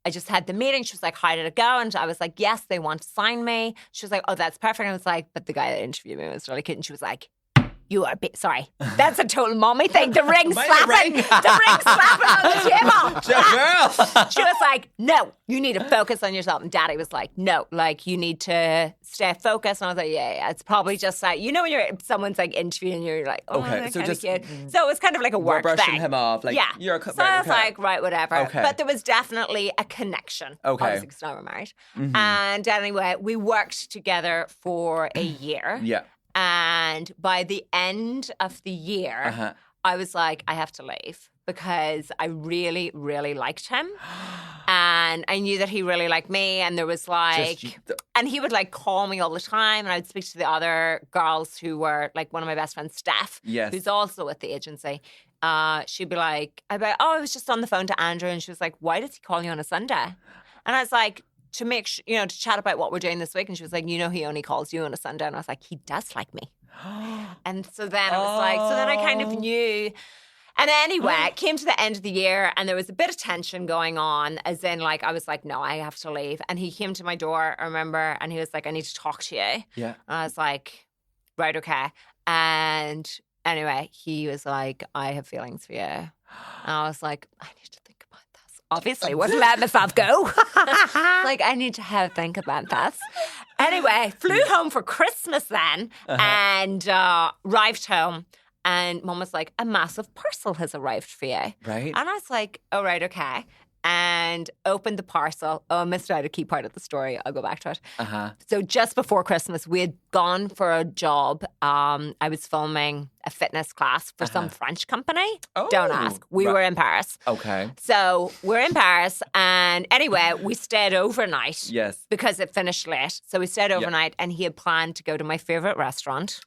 I just had the meeting. She was like, "How did it go?" And I was like, "Yes, they want to sign me." She was like, "Oh, that's perfect." And I was like, "But the guy that interviewed me was really cute." And she was like, "You are sorry. That's a total mommy thing. The ring Mind slapping. the ring. The ring slapping on the table." Girl. She was like, "No, you need to focus on yourself." And Daddy was like, "No, like you need to stay focused." And I was like, yeah. It's probably just like, you know, when someone's like interviewing you, you're like, "Oh, Okay, that's so kind of just- cute." So it was kind of like a We're work brushing thing. him off. Like, yeah. you're So I was okay. like, right, whatever. Okay. But there was definitely a connection. Okay. Obviously, because now we're married. Mhm. And anyway, we worked together for a year. Yeah. And by the end of the year, Uh-huh. I was like, I have to leave because I really, really liked him. And I knew that he really liked me, and there was like, and he would like call me all the time, and I would speak to the other girls who were like one of my best friends, Steph, who's also with the agency. She'd be like, I'd be like, oh, I was just on the phone to Andrew, and she was like, why does he call you on a Sunday? And I was like, to make sure, you know, to chat about what we're doing this week, and she was like, you know, he only calls you on a Sunday, and I was like, he does like me. And so then it was like, so then I kind of knew. And anyway, it came to the end of the year and there was a bit of tension going on, as in like, I was like, no, I have to leave. And he came to my door, I remember, and he was like, I need to talk to you. Yeah. And I was like, right, okay. And anyway, he was like, I have feelings for you. And I was like, I need to think about this. Obviously, wouldn't let myself go. Like, I need to think about this. Anyway, flew home for Christmas then and arrived home. And Mum was like, a massive parcel has arrived for you. Right. And I was like, oh, right, okay. And opened the parcel. Oh, I missed out a key part of the story. I'll go back to it. So just before Christmas, we had gone for a job. I was filming a fitness class for some French company. Oh, don't ask. We were in Paris. Okay. So we're in Paris. And anyway, we stayed overnight. Yes. Because it finished late. So we stayed overnight and he had planned to go to my favourite restaurant.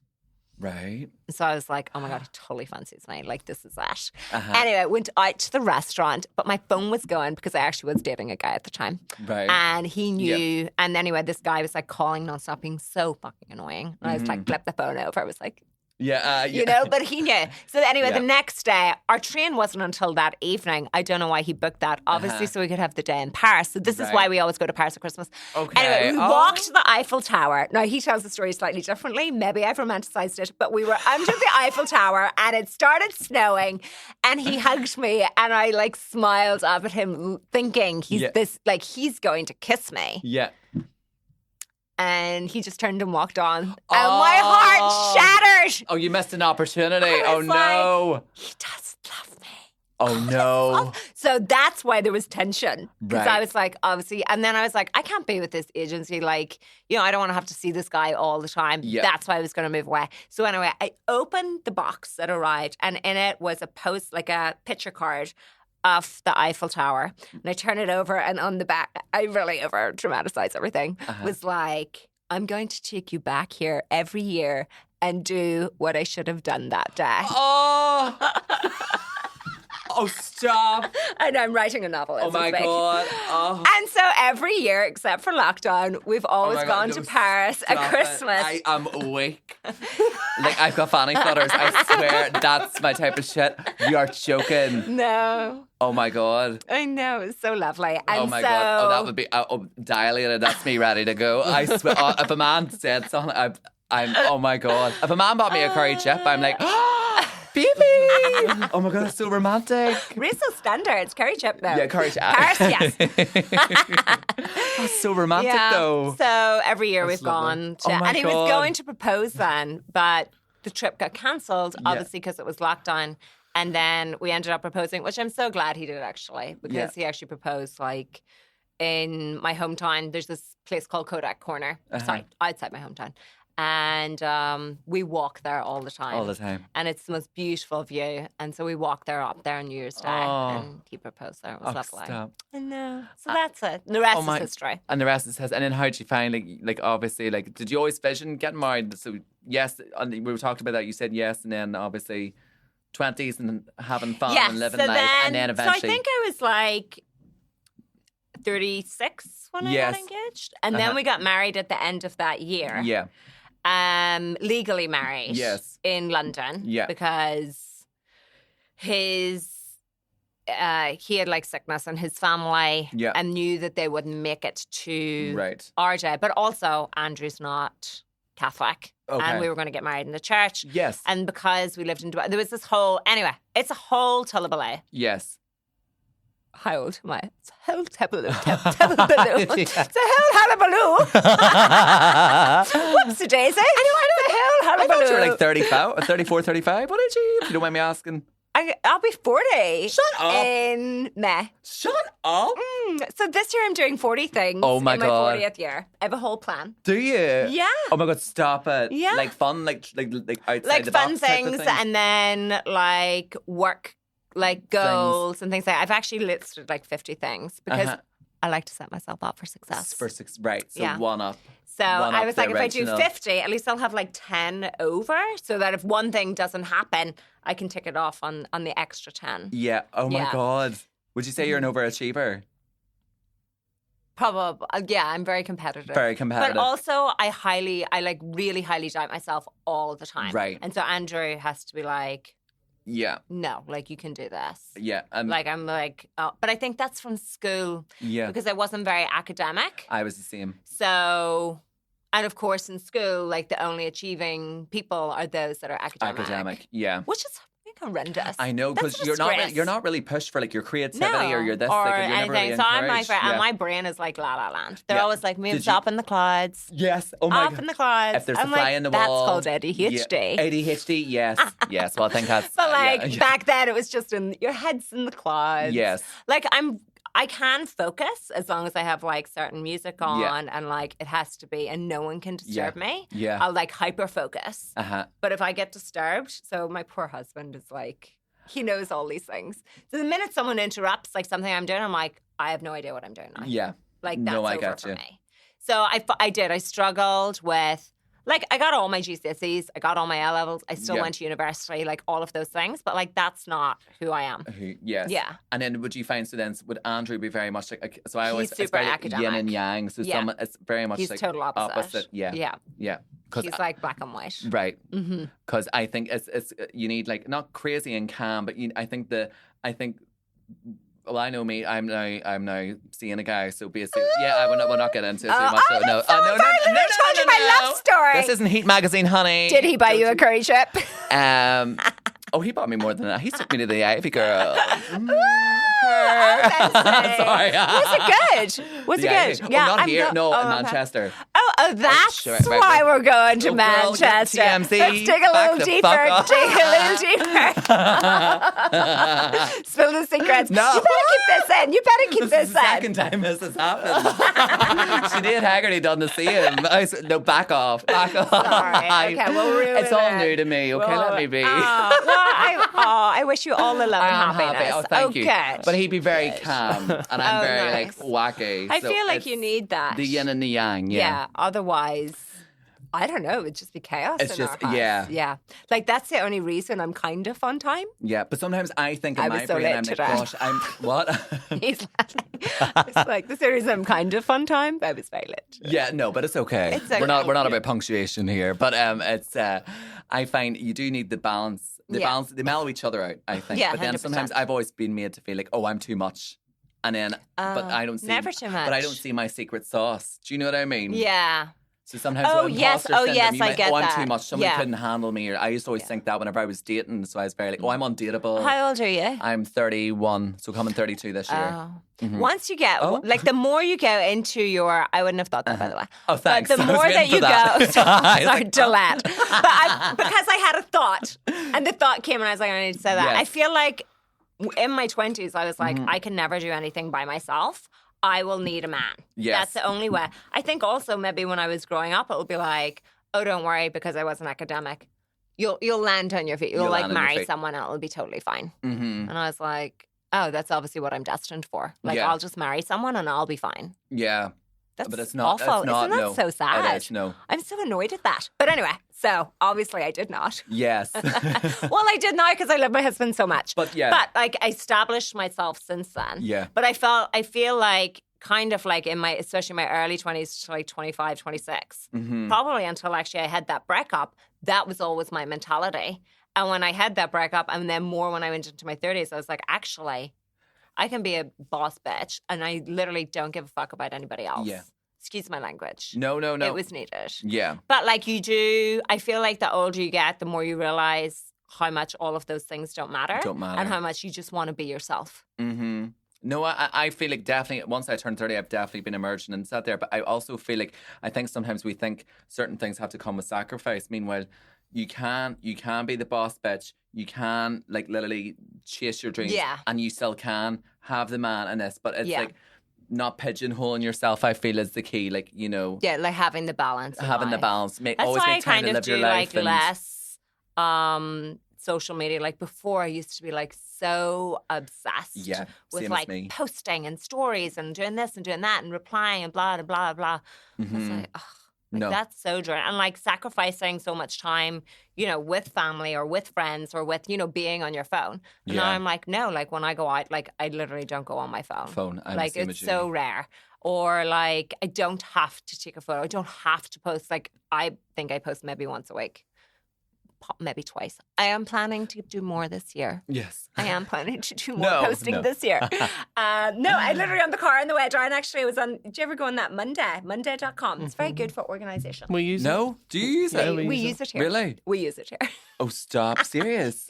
Right. So I was like, oh my God, he totally fancies me. Like, this is that. Anyway, went out to the restaurant, but my phone was going because I actually was dating a guy at the time. Right. And he knew. Yep. And anyway, this guy was like calling nonstop, being so fucking annoying. And I was like, flip the phone over. I was like, you know, but he knew. So anyway, the next day, our train wasn't until that evening. I don't know why he booked that, obviously, so we could have the day in Paris. So this is why we always go to Paris at Christmas. Okay. Anyway, we walked to the Eiffel Tower. Now, he tells the story slightly differently. Maybe I've romanticized it, but we were under the Eiffel Tower and it started snowing and he hugged me and I like smiled up at him thinking he's going to kiss me. Yeah. And he just turned and walked on. And my heart shattered. Oh, you missed an opportunity. Oh, no. He does love me. Oh, no. So that's why there was tension. Because I was like, obviously. And then I was like, I can't be with this agency. Like, you know, I don't want to have to see this guy all the time. Yeah. That's why I was going to move away. So anyway, I opened the box that arrived. And in it was a picture card off the Eiffel Tower. And I turn it over and on the back, I really over dramatize everything, was like, I'm going to take you back here every year and do what I should have done that day. Oh, oh, stop. And I'm writing a novel. Oh my God. Oh. And so every year, except for lockdown, we've always gone to Paris at Christmas. I am awake. Like, I've got fanny flutters. I swear, that's my type of shit. You are joking. No. Oh my God. I know. It's so lovely. And oh my God. Oh, that would be dilated. That's me ready to go. I swear, if a man said something, I'm oh my God. If a man bought me a curry chip, I'm like, baby! Oh my God, that's so romantic. Rizzo standards, curry chip though. Yeah, curry chip. Paris, yes. That's so romantic though. So every year we've gone to, and he was going to propose then, but the trip got cancelled, obviously because it was lockdown. And then we ended up proposing, which I'm so glad he did actually, because he actually proposed like in my hometown. There's this place called Kodak Corner, sorry, outside my hometown. And we walk there all the time. All the time. And it's the most beautiful view. And so we walked there up there on New Year's Day. And he proposed there. It was lovely. Stop. I know. So that's it. And the rest is history. And the rest is history. And then how did you find, like obviously, like, did you always vision getting married? So yes, and we were talking about that. You said yes. And then obviously 20s and having fun and living life. And then eventually. So I think I was like 36 when I got engaged. And then we got married at the end of that year. Yeah. Legally married in London because he had like sickness and his family and knew that they wouldn't make it to our day. But also Andrew's not Catholic and we were going to get married in the church. Yes. And because we lived in Dubai, there was this whole, anyway, it's a whole tullabaloo. Yes. How old am I? It's a whole hullabaloo. It's a whole hullabaloo. Whoops, Daisy. I know. It's a whole hullabaloo. I thought you were like 35, 34, 35. What did you? If you don't mind me asking. I'll be 40. Shut up. In May. Shut up. So this year I'm doing 40 things. Oh my God. In my 40th year. I have a whole plan. Do you? Yeah. Oh my God, stop it. Yeah. Like fun, like outside like the fun box things and then like work like goals and things like that. I've actually listed like 50 things because I like to set myself up for success. Right. So one up. So I was like, if I do original. 50, at least I'll have like 10 over so that if one thing doesn't happen, I can tick it off on the extra 10. Yeah. Oh my God. Would you say you're an overachiever? Probably. Yeah, I'm very competitive. Very competitive. But also, I like really highly doubt myself all the time. Right. And so Andrew has to be like, yeah. no, like you can do this. Yeah. Like I'm like, oh. But I think that's from school. Yeah. Because I wasn't very academic. I was the same. So, and of course in school, like the only achieving people are those that are academic. Yeah. Which is horrendous. I know, because you're not really pushed for like your creativity or your this or like, you're anything. never really so I'm encouraged. like, and my brain is like La La Land. They're Yeah. always like, moves Did you- up in the clouds. Yes. Oh my Up God. in the clouds. If there's I'm a fly like, in the that's wall. called ADHD. Yeah. ADHD, yes. Yes. Well, I think that's... But like back then, it was just in your head's in the clouds. Yes. Like I can focus as long as I have like certain music on and like it has to be and no one can disturb me. Yeah. I'll like hyper focus. Uh-huh. But if I get disturbed, so my poor husband is like, he knows all these things. So the minute someone interrupts like something I'm doing, I'm like, I have no idea what I'm doing now. Yeah. Like that's No, I over got for you. me. So I did. I struggled with, like, I got all my GCSEs, I got all my L-levels, I still Yeah. went to university, like all of those things. But like that's not who I am. Yes. Yeah. And then would you find, so then would Andrew be very much like, so I always... He's super it's very academic. yin and yang. So Yeah. it's very much He's like... total opposite. Yeah. Yeah. Yeah. He's like black and white. Right. Mm-hmm. Because I think it's you need like not crazy and calm, but I think well, I know me. I'm now seeing a guy, so basically, I will not get into it too much. Oh, no, that's so no, fun. Let me tell you my love story. This isn't Heat Magazine, honey. Did he buy you a curry chip? Oh, he bought me more than that. He took me to the Ivy Girl. Sorry. Was it good? Was it Ivy. good? Oh, not here. No, in okay. Manchester. Oh, that's sure, right, why right. we're going to Oh, girl, Manchester. TMZ, Let's dig a back little the deeper. fuck off. Dig a little deeper. Spill the secrets. No. You better keep this in. You better keep This this is the second time this has happened. Sinead Haggerty done the same. I said, no, back off. Back off. Sorry. Okay, we'll ruin It's all it. new to me. Okay, let me be. I wish you all the love and I'm happiness. happy. Oh, thank you. Okay. But he'd be very calm, and I'm very nice. like wacky. I So feel like it's you need that. the yin and the yang. Yeah. Otherwise, I don't know. It'd just be chaos. It's in just- our house. yeah. Yeah. Like that's the only reason I'm kind of fun time. Yeah, but sometimes I think in I my was so brain, late I'm like, today. gosh, I'm what? He's laughing. It's like the series I'm kind of fun time. I was very late. Yeah, no, but it's okay. It's okay. We're not about punctuation here, but it's. I find you do need the balance. The Yeah. balance. They mellow each other out. I think. Yeah, but then 100%. sometimes I've always been made to feel like, oh, I'm too much, and then but I don't see never too But I much. don't see my secret sauce. Do you know what I mean? Yeah. So sometimes Oh, with yes. imposter Oh, syndrome, yes, you I might, get I'm that. too much. Somebody Yeah. couldn't handle me. Or I used to always think that whenever I was dating. So I was very like, oh, I'm undateable. How old are you? I'm 31, so coming 32 this year. Oh. Once you get, like, the more you go into your, I wouldn't have thought that, by the way. Oh, thanks. But the I was more waiting that for you that. go, I was sorry, like, Gillette. Because I had a thought, and the thought came, and I was like, I need to say that. Yes. I feel like in my 20s, I was like, I can never do anything by myself. I will need a man. Yes. That's the only way. I think also maybe when I was growing up, it would be like, oh, don't worry, because I wasn't academic. You'll land on your feet. You'll like land on your marry feet. someone and it'll be totally fine. Mm-hmm. And I was like, oh, that's obviously what I'm destined for. Like, Yeah. I'll just marry someone and I'll be fine. Yeah. That's But it's not. awful. It's not, Isn't that no. so sad? It is, no. I'm so annoyed at that. But anyway, so obviously I did not. Yes. Well, I did now because I love my husband so much. But yeah. But like I established myself since then. Yeah. But I feel like kind of like in my, especially my early 20s to like 25, 26, Mm-hmm. probably until actually I had that breakup, that was always my mentality. And when I had that breakup and then more when I went into my 30s, I was like, actually, I can be a boss bitch and I literally don't give a fuck about anybody else. Yeah. Excuse my language. No. It was needed. Yeah. But like you do, I feel like the older you get, the more you realize how much all of those things don't matter. Don't matter. And how much you just want to be yourself. Mm-hmm. No, I feel like definitely once I turned 30, I've definitely been emerging and sat there. But I also feel like I think sometimes we think certain things have to come with sacrifice. Meanwhile, you can be the boss bitch. You can like literally chase your dreams. Yeah. And you still can have the man and this. But it's Yeah. like not pigeonholing yourself, I feel, is the key. Like, you know, Yeah, like having the balance. in having the life. balance. That's always why I make time kind to of live do your life. like less social media. Like before, I used to be like so obsessed with same as like me. posting and stories and doing this and doing that and replying and blah, blah, blah. I was like, oh, No. that's so draining. And like sacrificing so much time, with family or with friends or with, being on your phone. And now I'm like, no, like when I go out, like I literally don't go on my phone. I'm like the same it's as you. so rare. Or like I don't have to take a photo. I don't have to post. Like I think I post maybe once a week. Maybe twice. I am planning to do more this year. Yes. I am planning to do more posting this year. No, I literally on the car on the way down, actually, I was on, did you ever go on that Monday.com? It's very good for organisation. We use it. No? Do you use it? We use it here. Really? We use it here. Oh, stop. Serious?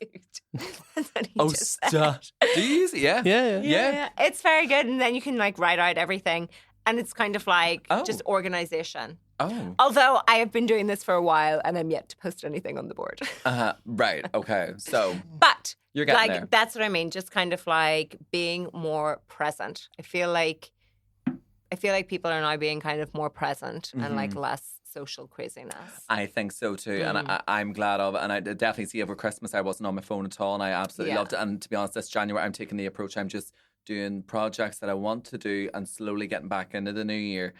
That's what he Oh, just said. stop. Do you use it? Yeah. Yeah. Yeah. It's very good. And then you can like write out everything. And it's kind of like just organisation. Oh. Although I have been doing this for a while and I'm yet to post anything on the board. Right. Okay. So. But You're getting like there. that's what I mean. Just kind of like being more present. I feel like people are now being kind of more present and like less social craziness. I think so too, and I'm glad of it. And I definitely see over Christmas I wasn't on my phone at all, and I absolutely loved it. And to be honest, this January I'm taking the approach. I'm just doing projects that I want to do and slowly getting back into the new year.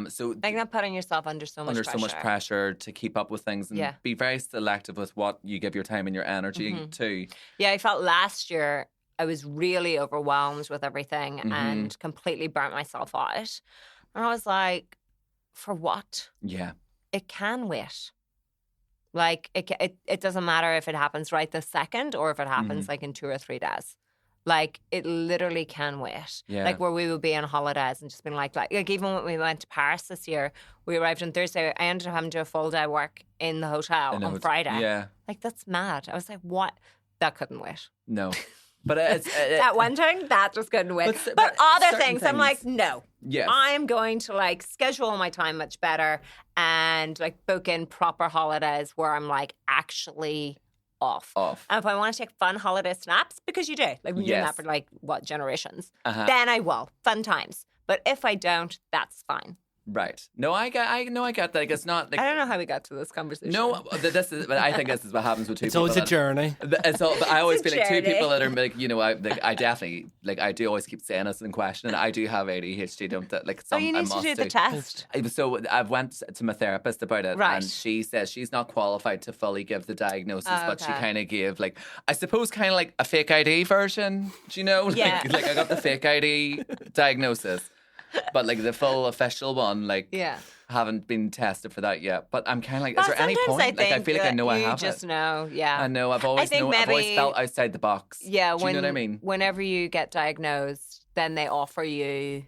So Like not putting yourself under so much pressure to keep up with things and be very selective with what you give your time and your energy to. Yeah, I felt last year I was really overwhelmed with everything and completely burnt myself out. And I was like, for what? Yeah. It can wait. Like it doesn't matter if it happens right this second or if it happens like in 2 or 3 days. Like it literally can wait. Yeah. Like where we would be on holidays and just been like even when we went to Paris this year, we arrived on Thursday. I ended up having to do a full day work in the hotel on Friday. Yeah. Like that's mad. I was like, what? That couldn't wait. No. But it's that one thing, that just couldn't wait. But other things, I'm like, no. Yes. I'm going to like schedule my time much better and like book in proper holidays where I'm like actually off. And if I want to take fun holiday snaps, because you do, like we've been doing that for like generations, then I will. Fun times. But if I don't, that's fine. Right. No, I get that. Like, it's not like I don't know how we got to this conversation. No, this is. But I think this is what happens with two. It's people. always a journey. It's all. But I always feel like two journey. people that are like, I definitely like. I do always keep saying this in question, and I do have ADHD. Don't that like? You need to do the test. So I went to my therapist about it, Right. and she says she's not qualified to fully give the diagnosis, but she kind of gave like, I suppose, kind of like a fake ID version. Do you know? Yeah. Like I got the fake ID diagnosis, but like the full official one, like haven't been tested for that yet. But I'm kind of like, is there any point? I feel like I know I have just it. know, yeah. I know. I've always felt outside the box. Yeah, Do you know what I mean? Whenever you get diagnosed, then they offer you.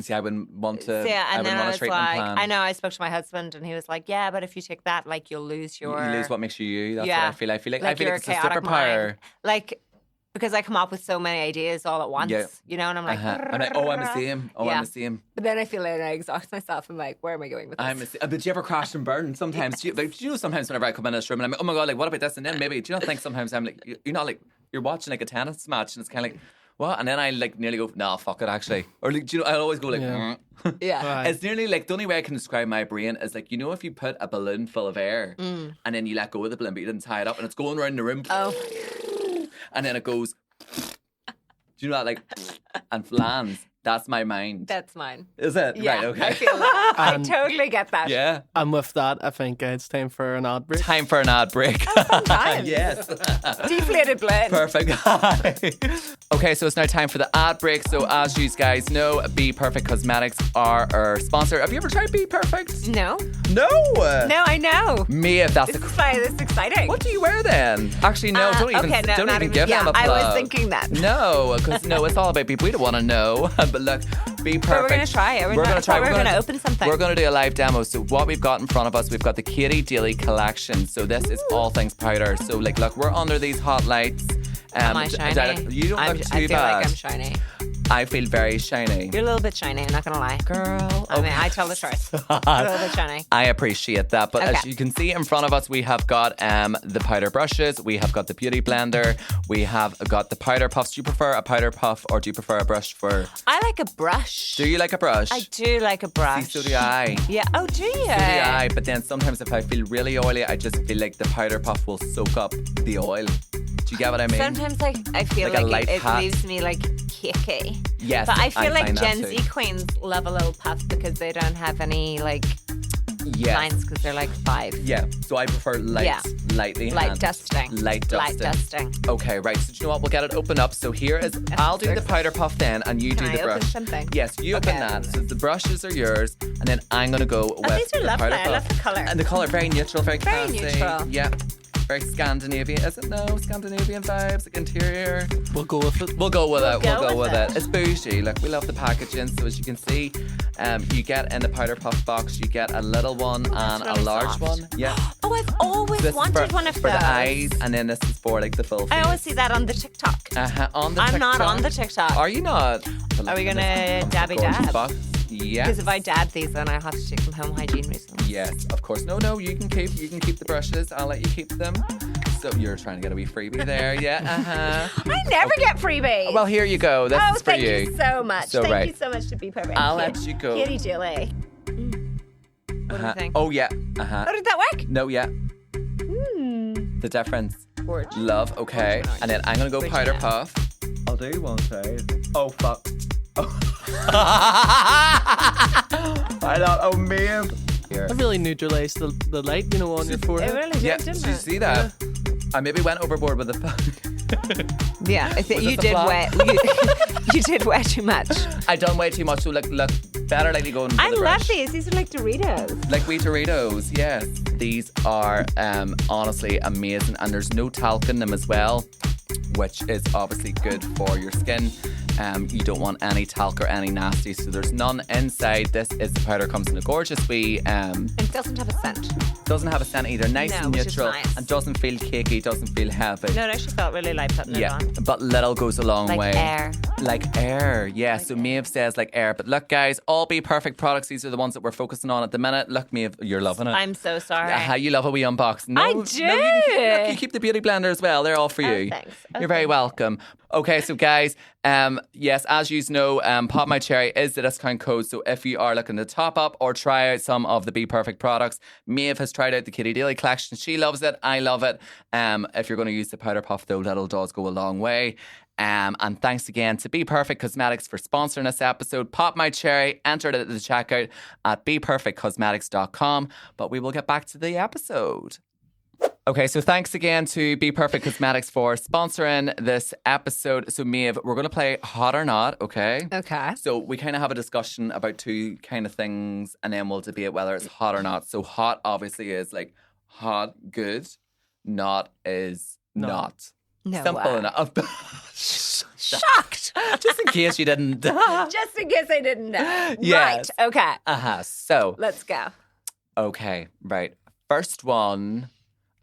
See, I wouldn't want to. Yeah, and then I was treatment like, plan. I know. I spoke to my husband, and he was like, "Yeah, but if you take that, like, you'll lose your. You lose what makes you you. That's what I feel. I feel like you're it's a chaotic superpower. mind. Like, because I come up with so many ideas all at once, you know, and I'm like, I'm like, I'm the same. I'm the same. But then I feel like I exhaust myself. I'm like, where am I going with this? But do you ever crash and burn? Sometimes, sometimes whenever I come in this room and I'm like, oh my god, like what about this? And then maybe, do you not think sometimes I'm like, you're not like, you're watching like a tennis match and it's kind of like, what? And then I like nearly go, nah, fuck it, actually. Or like, do you know, I always go like, yeah. It's nearly like the only way I can describe my brain is like, you know, if you put a balloon full of air and then you let go of the balloon, but you didn't tie it up and it's going around the room. And then it goes. Do you know that, like, and lands? That's my mind. That's mine. Is it? Yeah, right, okay. I feel that. I totally get that. Yeah. And with that, I think it's time for an ad break. Time for an ad break. Sometimes. Yes. Deflated balloon. Perfect. Okay, so it's now time for the ad break. So as you guys know, Be Perfect Cosmetics are our sponsor. Have you ever tried Be Perfect? No. No. No, I know. Maeve, that's This is exciting. What do you wear then? Actually, no, don't even give them a plug. I was thinking that. No, because it's all about people. We don't want to know. But look, Be Perfect. But we're going to try it. We're going to try. We're going to open something. We're going to do a live demo. So what we've got in front of us, we've got the Katie Daly collection. So this is all things powder. So like, look, we're under these hot lights. Am I shiny? You don't look too I feel bad. like I'm shiny. I feel very shiny. You're a little bit shiny, I'm not going to lie. Girl. I mean, I tell the truth. A little bit shiny. I appreciate that. But as Okay. you can see in front of us, we have got the powder brushes. We have got the beauty blender. We have got the powder puffs. Do you prefer a powder puff or do you prefer a brush for... I like a brush. Do you like a brush? I do like a brush. See, so do I. Yeah. Oh, do you? So do I. But then sometimes if I feel really oily, I just feel like the powder puff will soak up the oil. Do you get what I mean? Sometimes I feel Like a like light it pat. leaves me like cakey. Yes, But I feel like find that Gen too. Z queens love a little puff because they don't have any like Yes. lines because they're like 5. Yeah, so I prefer light, Yeah. lightly Light hand. dusting. Light dusting. Light dusting. Okay, right. So do you know what? We'll get it open up. So here is, I'll do the powder puff then, and you Can do I the open brush. something? Yes, you open Okay. that. So the brushes are yours, and then I'm gonna go with these are the lovely. powder I puff. love the colour. And the color very neutral, very Very classy. neutral. Yeah, very Scandinavian. Is it? No, Scandinavian vibes, like interior. We'll go with it. We'll go with it. We'll go go with with it. it. It's bougie. Like we love the packaging. So as you can see, you get in the powder puff box, you get a little one and really a large soft. one. Yeah. Oh, I've always This is wanted for, one of for those. the eyes, and then this is for like the full face. I always see that on the TikTok. On the I'm not TikTok. on the TikTok. Are you not? Are we gonna dabby Gorgeous dab? box. Yes. Because if I dab these, then I have to take some home hygiene reasons. Yes, of course. No, you can keep the brushes. I'll let you keep them. So you're trying to get a wee freebie there, yeah. I never get freebies. Well, here you go. This oh, is for thank you so much. So, thank right. you so much to be perfect. I'll let you go. Kitty Julie. What do you think? Oh yeah. Oh, did that work? No, yeah. Hmm. The difference. Gorge. Love. Okay. Gorge. And then I'm gonna go Gorge powder now. puff. I'll do one side. Oh fuck. Oh. I thought. Oh man. Here. I really neutralised the light, you know, on your It forehead. really did, Yeah. didn't Did you it? see that? I maybe went overboard with the. Yeah, I think Was you this a did flop? way. You did way too much. I done way too much. So look, better likely going. For I the love brush. these. These are like Doritos. Like wee Doritos, yes. These are honestly amazing, and there's no talc in them as well, which is obviously good for your skin. You don't want any talc or any nasty, so there's none inside. This is the powder, comes in a gorgeous wee. It doesn't have a scent. Doesn't have a scent either. Nice No, and which is neutral, nice. and doesn't feel cakey, doesn't feel heavy. No, it actually felt really light putting Yeah, it on. but little goes a long Like way. air. Like air, yeah. So Maeve says like air. But look, guys, all Be Perfect products. These are the ones that we're focusing on at the minute. Look, Maeve, you're loving it. I'm so sorry. How you love a wee unbox. No, I No, do. look, you keep the beauty blender as well. They're all for you. thanks. Oh, You're very thank you. welcome. Okay, so guys, yes, as you know, Pop My Cherry is the discount code. So if you are looking to top up or try out some of the Be Perfect products, Maeve has tried out the Kitty Daily collection. She loves it. I love it. If you're going to use the powder puff, though, that'll does go a long way. And thanks again to Be Perfect Cosmetics for sponsoring this episode. Pop My Cherry, entered at the checkout at beperfectcosmetics.com. But we will get back to the episode. Okay, so thanks again to Be Perfect Cosmetics for sponsoring this episode. So Maeve, we're going to play Hot or Not, okay? Okay. So we kind of have a discussion about two kind of things, and then we'll debate whether it's hot or not. So hot obviously is like hot, good. Not is not. No Simple way. enough. Shocked. Just in case you didn't. Just in case I didn't know. Yes. Right. Okay. So, Let's go. okay, right. First one,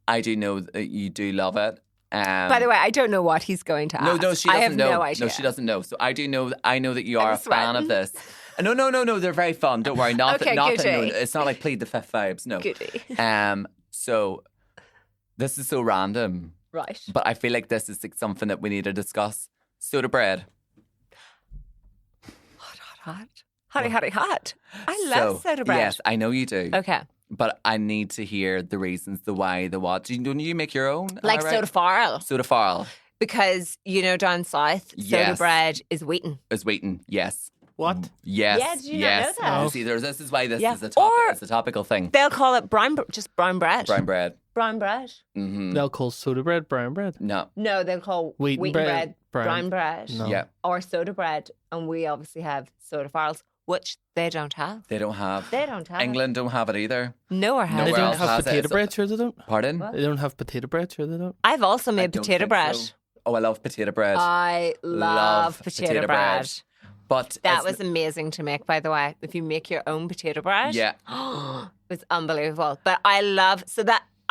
I do know that you do love it. By the way, I don't know what he's going to ask. No, she I doesn't have know. no idea. No, she doesn't know. So I do know. I know that you are I'm a fan of sweating. this. No. They're very fun. Don't worry. Not Okay, that. No, goody. it's not like plead the fifth vibes. No. Goody. So this is so random, Right. but I feel like this is like something that we need to discuss. Soda bread. Hot. Hot. I love soda bread. Yes, I know you do. Okay. But I need to hear the reasons, the why, the what. Don't you make your own? Am Like I right? soda farl. Soda farl Because, down south, soda Yes. bread is wheaten. is waiting. Yes. What? Yes. Yeah, did you not yes. know that? You see, this is why this Yeah. is Or- it's a topical thing. They'll call it just brown bread. Brown bread. Brown bread. Mm-hmm. They'll call soda bread brown bread. No. No, they'll call Wheaten wheaten bread, bread, brown brown. bread. No. Yeah. Or soda bread. And we obviously have soda farls, which they don't have. They don't have. They don't have. England don't have it either. Nowhere has They Nowhere it. don't else have has it. potato It's- bread, sure they don't. Pardon? What? They don't have potato bread, sure they don't. I've also I made don't potato think bread. so. Oh, I love potato bread. I love potato bread. But That as- was amazing to make, by the way. If you make your own potato bread, Yeah. it's unbelievable. But I love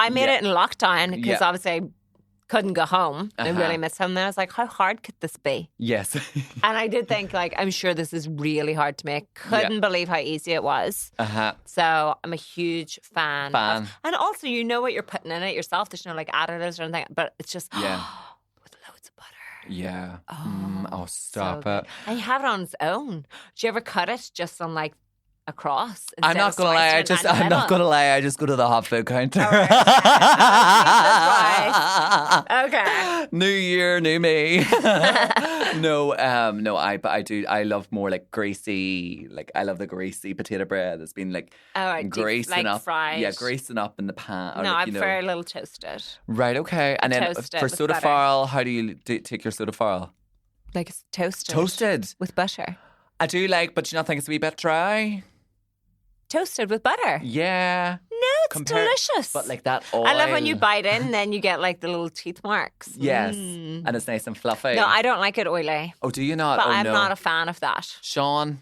I made Yeah. it in lockdown because Yeah. obviously couldn't go home. I really miss home. Then I was like, how hard could this be? Yes. And I did think, like, I'm sure this is really hard to make. Couldn't believe how easy it was. So I'm a huge fan. And also, you know what you're putting in it yourself. There's no like additives or anything, but it's just with loads of butter. Yeah. Oh, stop So it. good. And you have it on its own. Do you ever cut it just on like across? I'm not gonna lie. I'm not gonna lie. I just go to the hot food counter. Okay. New year, new me. No. I love more like greasy. Like I love the greasy potato bread that's been like greasing up, fried. Yeah, greasing up in the pan. Or, No, like, I prefer a little toasted. Right. Okay. And then Toast it for with soda butter. farl, how do you take your soda farl? Like it's toasted. Toasted. With butter. I do like, but you not think it's a wee bit dry? Toasted with butter. Yeah. No, it's delicious. But like that oil. I love when you bite in, then you get like the little teeth marks. Yes. And it's nice and fluffy. No, I don't like it oily. Oh, do you not? But Oh, I'm no. not a fan of that. Sean?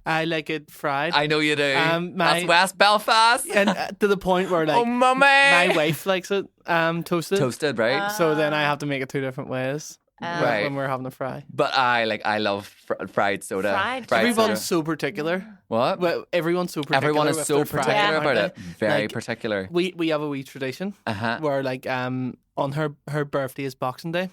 I like it fried. I know you do. My- That's West Belfast. And to the point where like Oh, mummy. my wife likes it toasted. Toasted, right? So then I have to make it 2 different ways Right. when we're having a fry. But I love fried soda. Fried Everyone's soda. so particular. What? Well, everyone's so particular. Everyone is with so their fries, particular aren't about they? it. Very Like, particular. We have a wee tradition where like on her birthday is Boxing Day.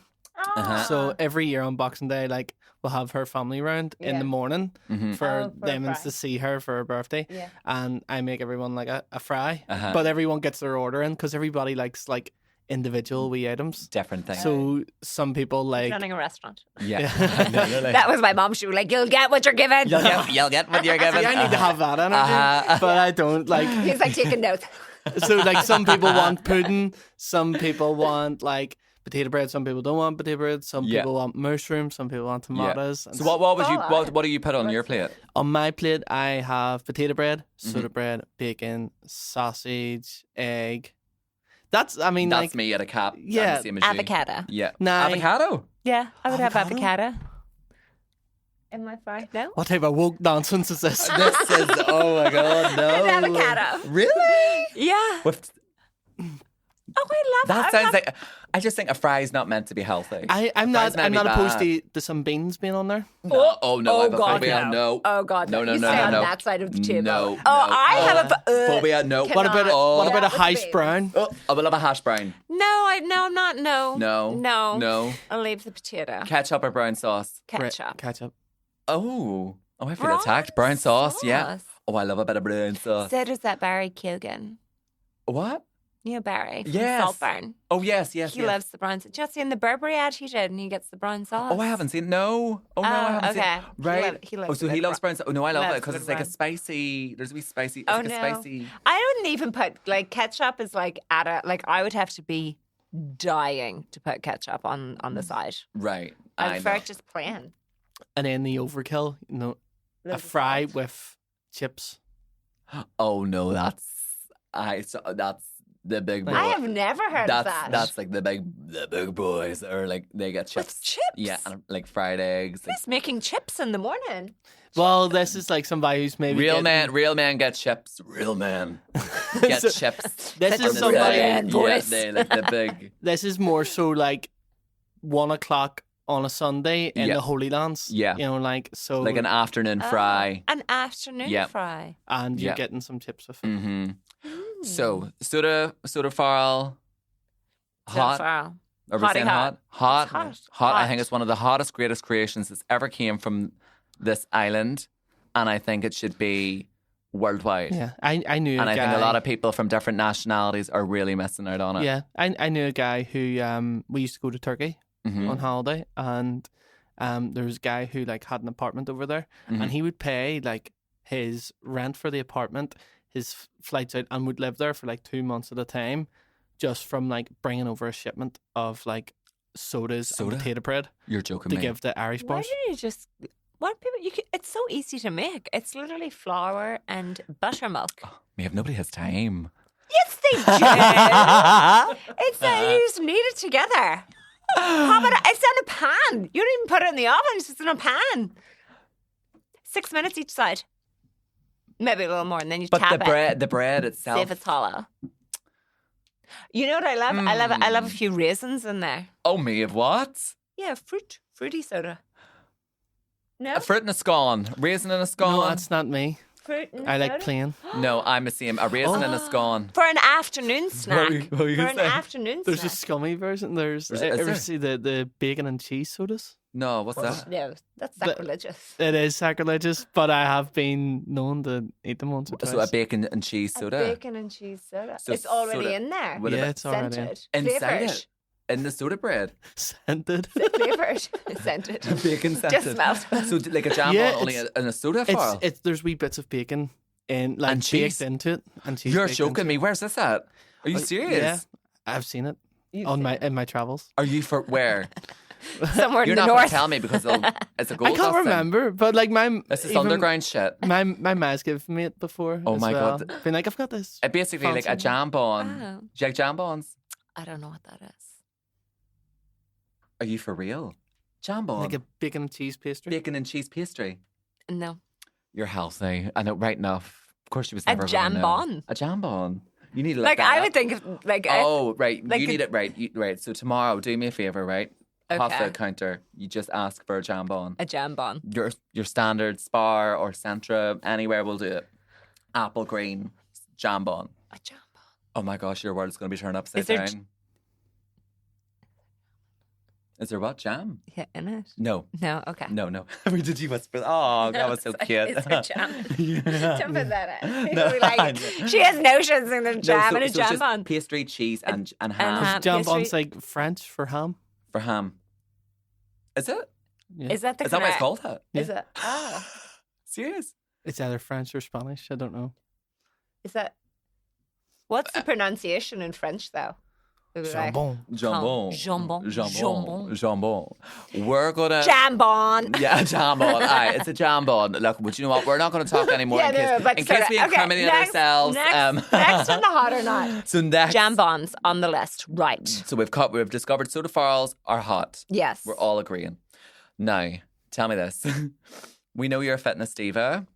So every year on Boxing Day, like we'll have her family round in the morning for them fry. to see her for her birthday. Yeah. And I make everyone like a fry, but everyone gets their order in because everybody likes like individual wee items. Different thing. So some people like Running a restaurant. yeah. That was my mom. She was like, "You'll get what you're given." You'll get what you're given. See, I need to have that energy, but I don't like. He's like taking notes. So like some people want pudding, some people want like potato bread, some people don't want potato bread, some people want mushrooms, some people want tomatoes. And So what do you put on your plate? on my plate I have potato bread, soda bread, bacon, sausage, egg. That's That's me at a cap. Yeah. I'm the same as you. Avocado. Yeah. Nah. Avocado? Yeah, I would have Avocado? avocado. In my fry? No? What type of woke nonsense is this? This is, oh my God, no. An avocado. Really? Yeah. With, Oh, I love that it. sounds like, I just think a fry is not meant to be healthy. I'm Fries not meant to be opposed bad. to some beans being on there. No. Oh, no. I have a God, phobia. No. Oh, God. No, no, You no, stay no, on no. that side of the table. No. I have a... Phobia, no. What about Oh. a Yeah, with hash beans. brown? Oh, I will have a hash brown. No, I'm not. No. No. No. No. I'll leave the potato. Ketchup or brown sauce? Ketchup. Ketchup. Oh, I feel Brown attacked. Brown sauce, yeah. sauce. Oh, I love a bit of brown sauce. So does that Barry Keoghan. What? You know Barry from Yes. Saltburn. Oh, yes. He loves the brown sauce. Just in the Burberry ad he did, and he gets the brown sauce. Oh, I haven't seen. No. Oh no, I haven't okay. seen. Right. He loves oh, so a he bit loves brown sauce. Oh no, I love loves it because a it's bit like a brown. spicy. There's a wee spicy. It's Oh like no, a spicy. I wouldn't even put like ketchup is like at a like I would have to be dying to put ketchup on the side. Right. I I prefer know. it just plain. And then the overkill, a fry with chips. Oh no, that's the big boy. I have never heard of that. That's like the big boys or like they get chips. With chips? Yeah, and like fried eggs. Like, Who's making chips in the morning? Well, this is like somebody who's maybe real getting- man get chips. Real man get So- chips. This Such is a somebody. brilliant voice. Yeah, they like the big. This is more so like 1:00 on a Sunday in Yeah. the Holy Lands. Yeah. Like so, Like an afternoon fry. An afternoon Yeah. fry. and you're Yeah. getting some chips with it. Mm-hmm. So soda farl, hot. Farl. Are we Hotty saying hot. hot? It's Hot. hot. I think it's one of the hottest, greatest creations that's ever came from this island, and I think it should be worldwide. Yeah, I knew. And a I guy, think a lot of people from different nationalities are really missing out on it. Yeah, I knew a guy who we used to go to Turkey Mhm. on holiday, and there was a guy who like had an apartment over there, Mhm. and he would pay like his rent for the apartment, his flights out, and would live there for like 2 months at a time, just from like bringing over a shipment of like sodas Soda? and potato bread You're joking to me. give the Irish Why boys. don't you just? What people? You could, it's so easy to make. It's literally flour and buttermilk. Maeve, nobody has time. Yes, they do. It's you just knead it together. Pop it. It's in a pan. You don't even put it in the oven. It's just in a pan. 6 minutes each side. Maybe a little more, and then you But tap the bread it. See itself. if it's hollow. You know what I love? I love a few raisins in there. Oh, Maeve, what? Yeah, fruity soda. No, A fruit and a scone. Raisin and a scone. No, that's not me. fruit and I like soda? plain. No, I'm the same. A raisin and a scone. For an afternoon snack. what were you For gonna an say? afternoon There's a snack. scummy version. There's Is ever there? see the bacon and cheese sodas? No, what's that? No, that's sacrilegious. It is sacrilegious, but I have been known to eat them once or twice. So a bacon and cheese A soda. bacon and cheese soda. So it's already soda in there. with a Yeah, bit- it's already in. Scented. Inside Flavoured. it. In the soda bread. Scented. Flavoured. Scented. Bacon Just scented. smelled. So like a jam Yeah, only it's- in a soda It's file. there's wee bits of bacon in like And cheese. baked into it and cheese. You're baked joking into me. it. Where's this at? Are you serious? Yeah, I've seen it in my travels. Are you for where? Somewhere You're in the not going north. to tell me because it's a gold I can't dust thing. remember, but like This is even underground shit. My ma's given me it before. Oh as my well. God. Been like, I've got this. Basically like a Fancy. jambon. Oh. Do you like jambons? I don't know what that is. Are you for real? Jambon. Like a bacon and cheese pastry. bacon and cheese pastry. No. You're healthy. I know, right enough. Of course she was A never gonna know. jambon? A jambon. You need it Like, like I that. would think of like Oh, right. like you a- need it right. Right. So tomorrow, do me a favor, right? Past Okay. the counter, you just ask for a jambon. a jambon. Your standard Spar or Centra, anywhere will do it. Apple green jambon. A jambon. Oh my gosh, your world's going to be turned upside Is there down. Is there what? Jam? Yeah, in it. No. No. Okay. No. Where did you whisper? Oh, that was so cute. Is there jam? Yeah. Don't put that in. No, We're like, she has notions in the jam and a it's just jambon. pastry, cheese, and ham ham. Jambon's pastry. like French for ham. for ham. Is it? Yeah. Is that the Is that why it's correct- called that? Is it? Oh. Serious? It's either French or Spanish. I don't know. Is that? What's the pronunciation in French though? It was like, Jambon. Jambon. Jambon. Jambon. Jambon. We're gonna. Jambon. Yeah, jambon. Aye, it's a jambon. Look, but you know what? We're not going to talk anymore Yeah, in no, case, but in case we sorry. Okay, incriminate next- ourselves. Next on the hot or not. So next, Jambons on the list, right? So we've discovered soda farls are hot. Yes. We're all agreeing. Now, tell me this. We know you're a fitness diva.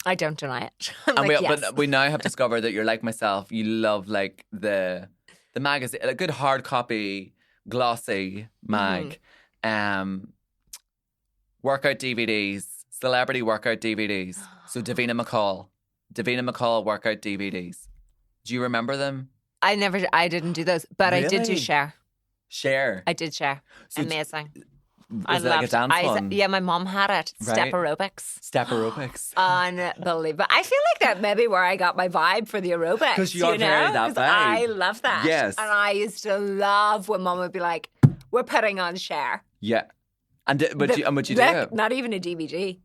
I don't deny it. I'm And like, yes. but we now have discovered that you're like myself. You love like the magazine, a good hard copy, glossy mag. Mm-hmm. Workout DVDs, celebrity workout DVDs. So Davina McCall workout DVDs. Do you remember them? I didn't do those, but I did do Really? share. Share. I did share. So Amazing. Was I it like a dance one? Yeah, my mom had it. Right. Step aerobics. Step aerobics. Unbelievable. I feel like that maybe where I got my vibe for the aerobics. 'Cause you are know? very that 'Cause vibe. I love that. Yes. And I used to love when mom would be like, we're putting on share. Yeah. And would you do it? Not even a DVD.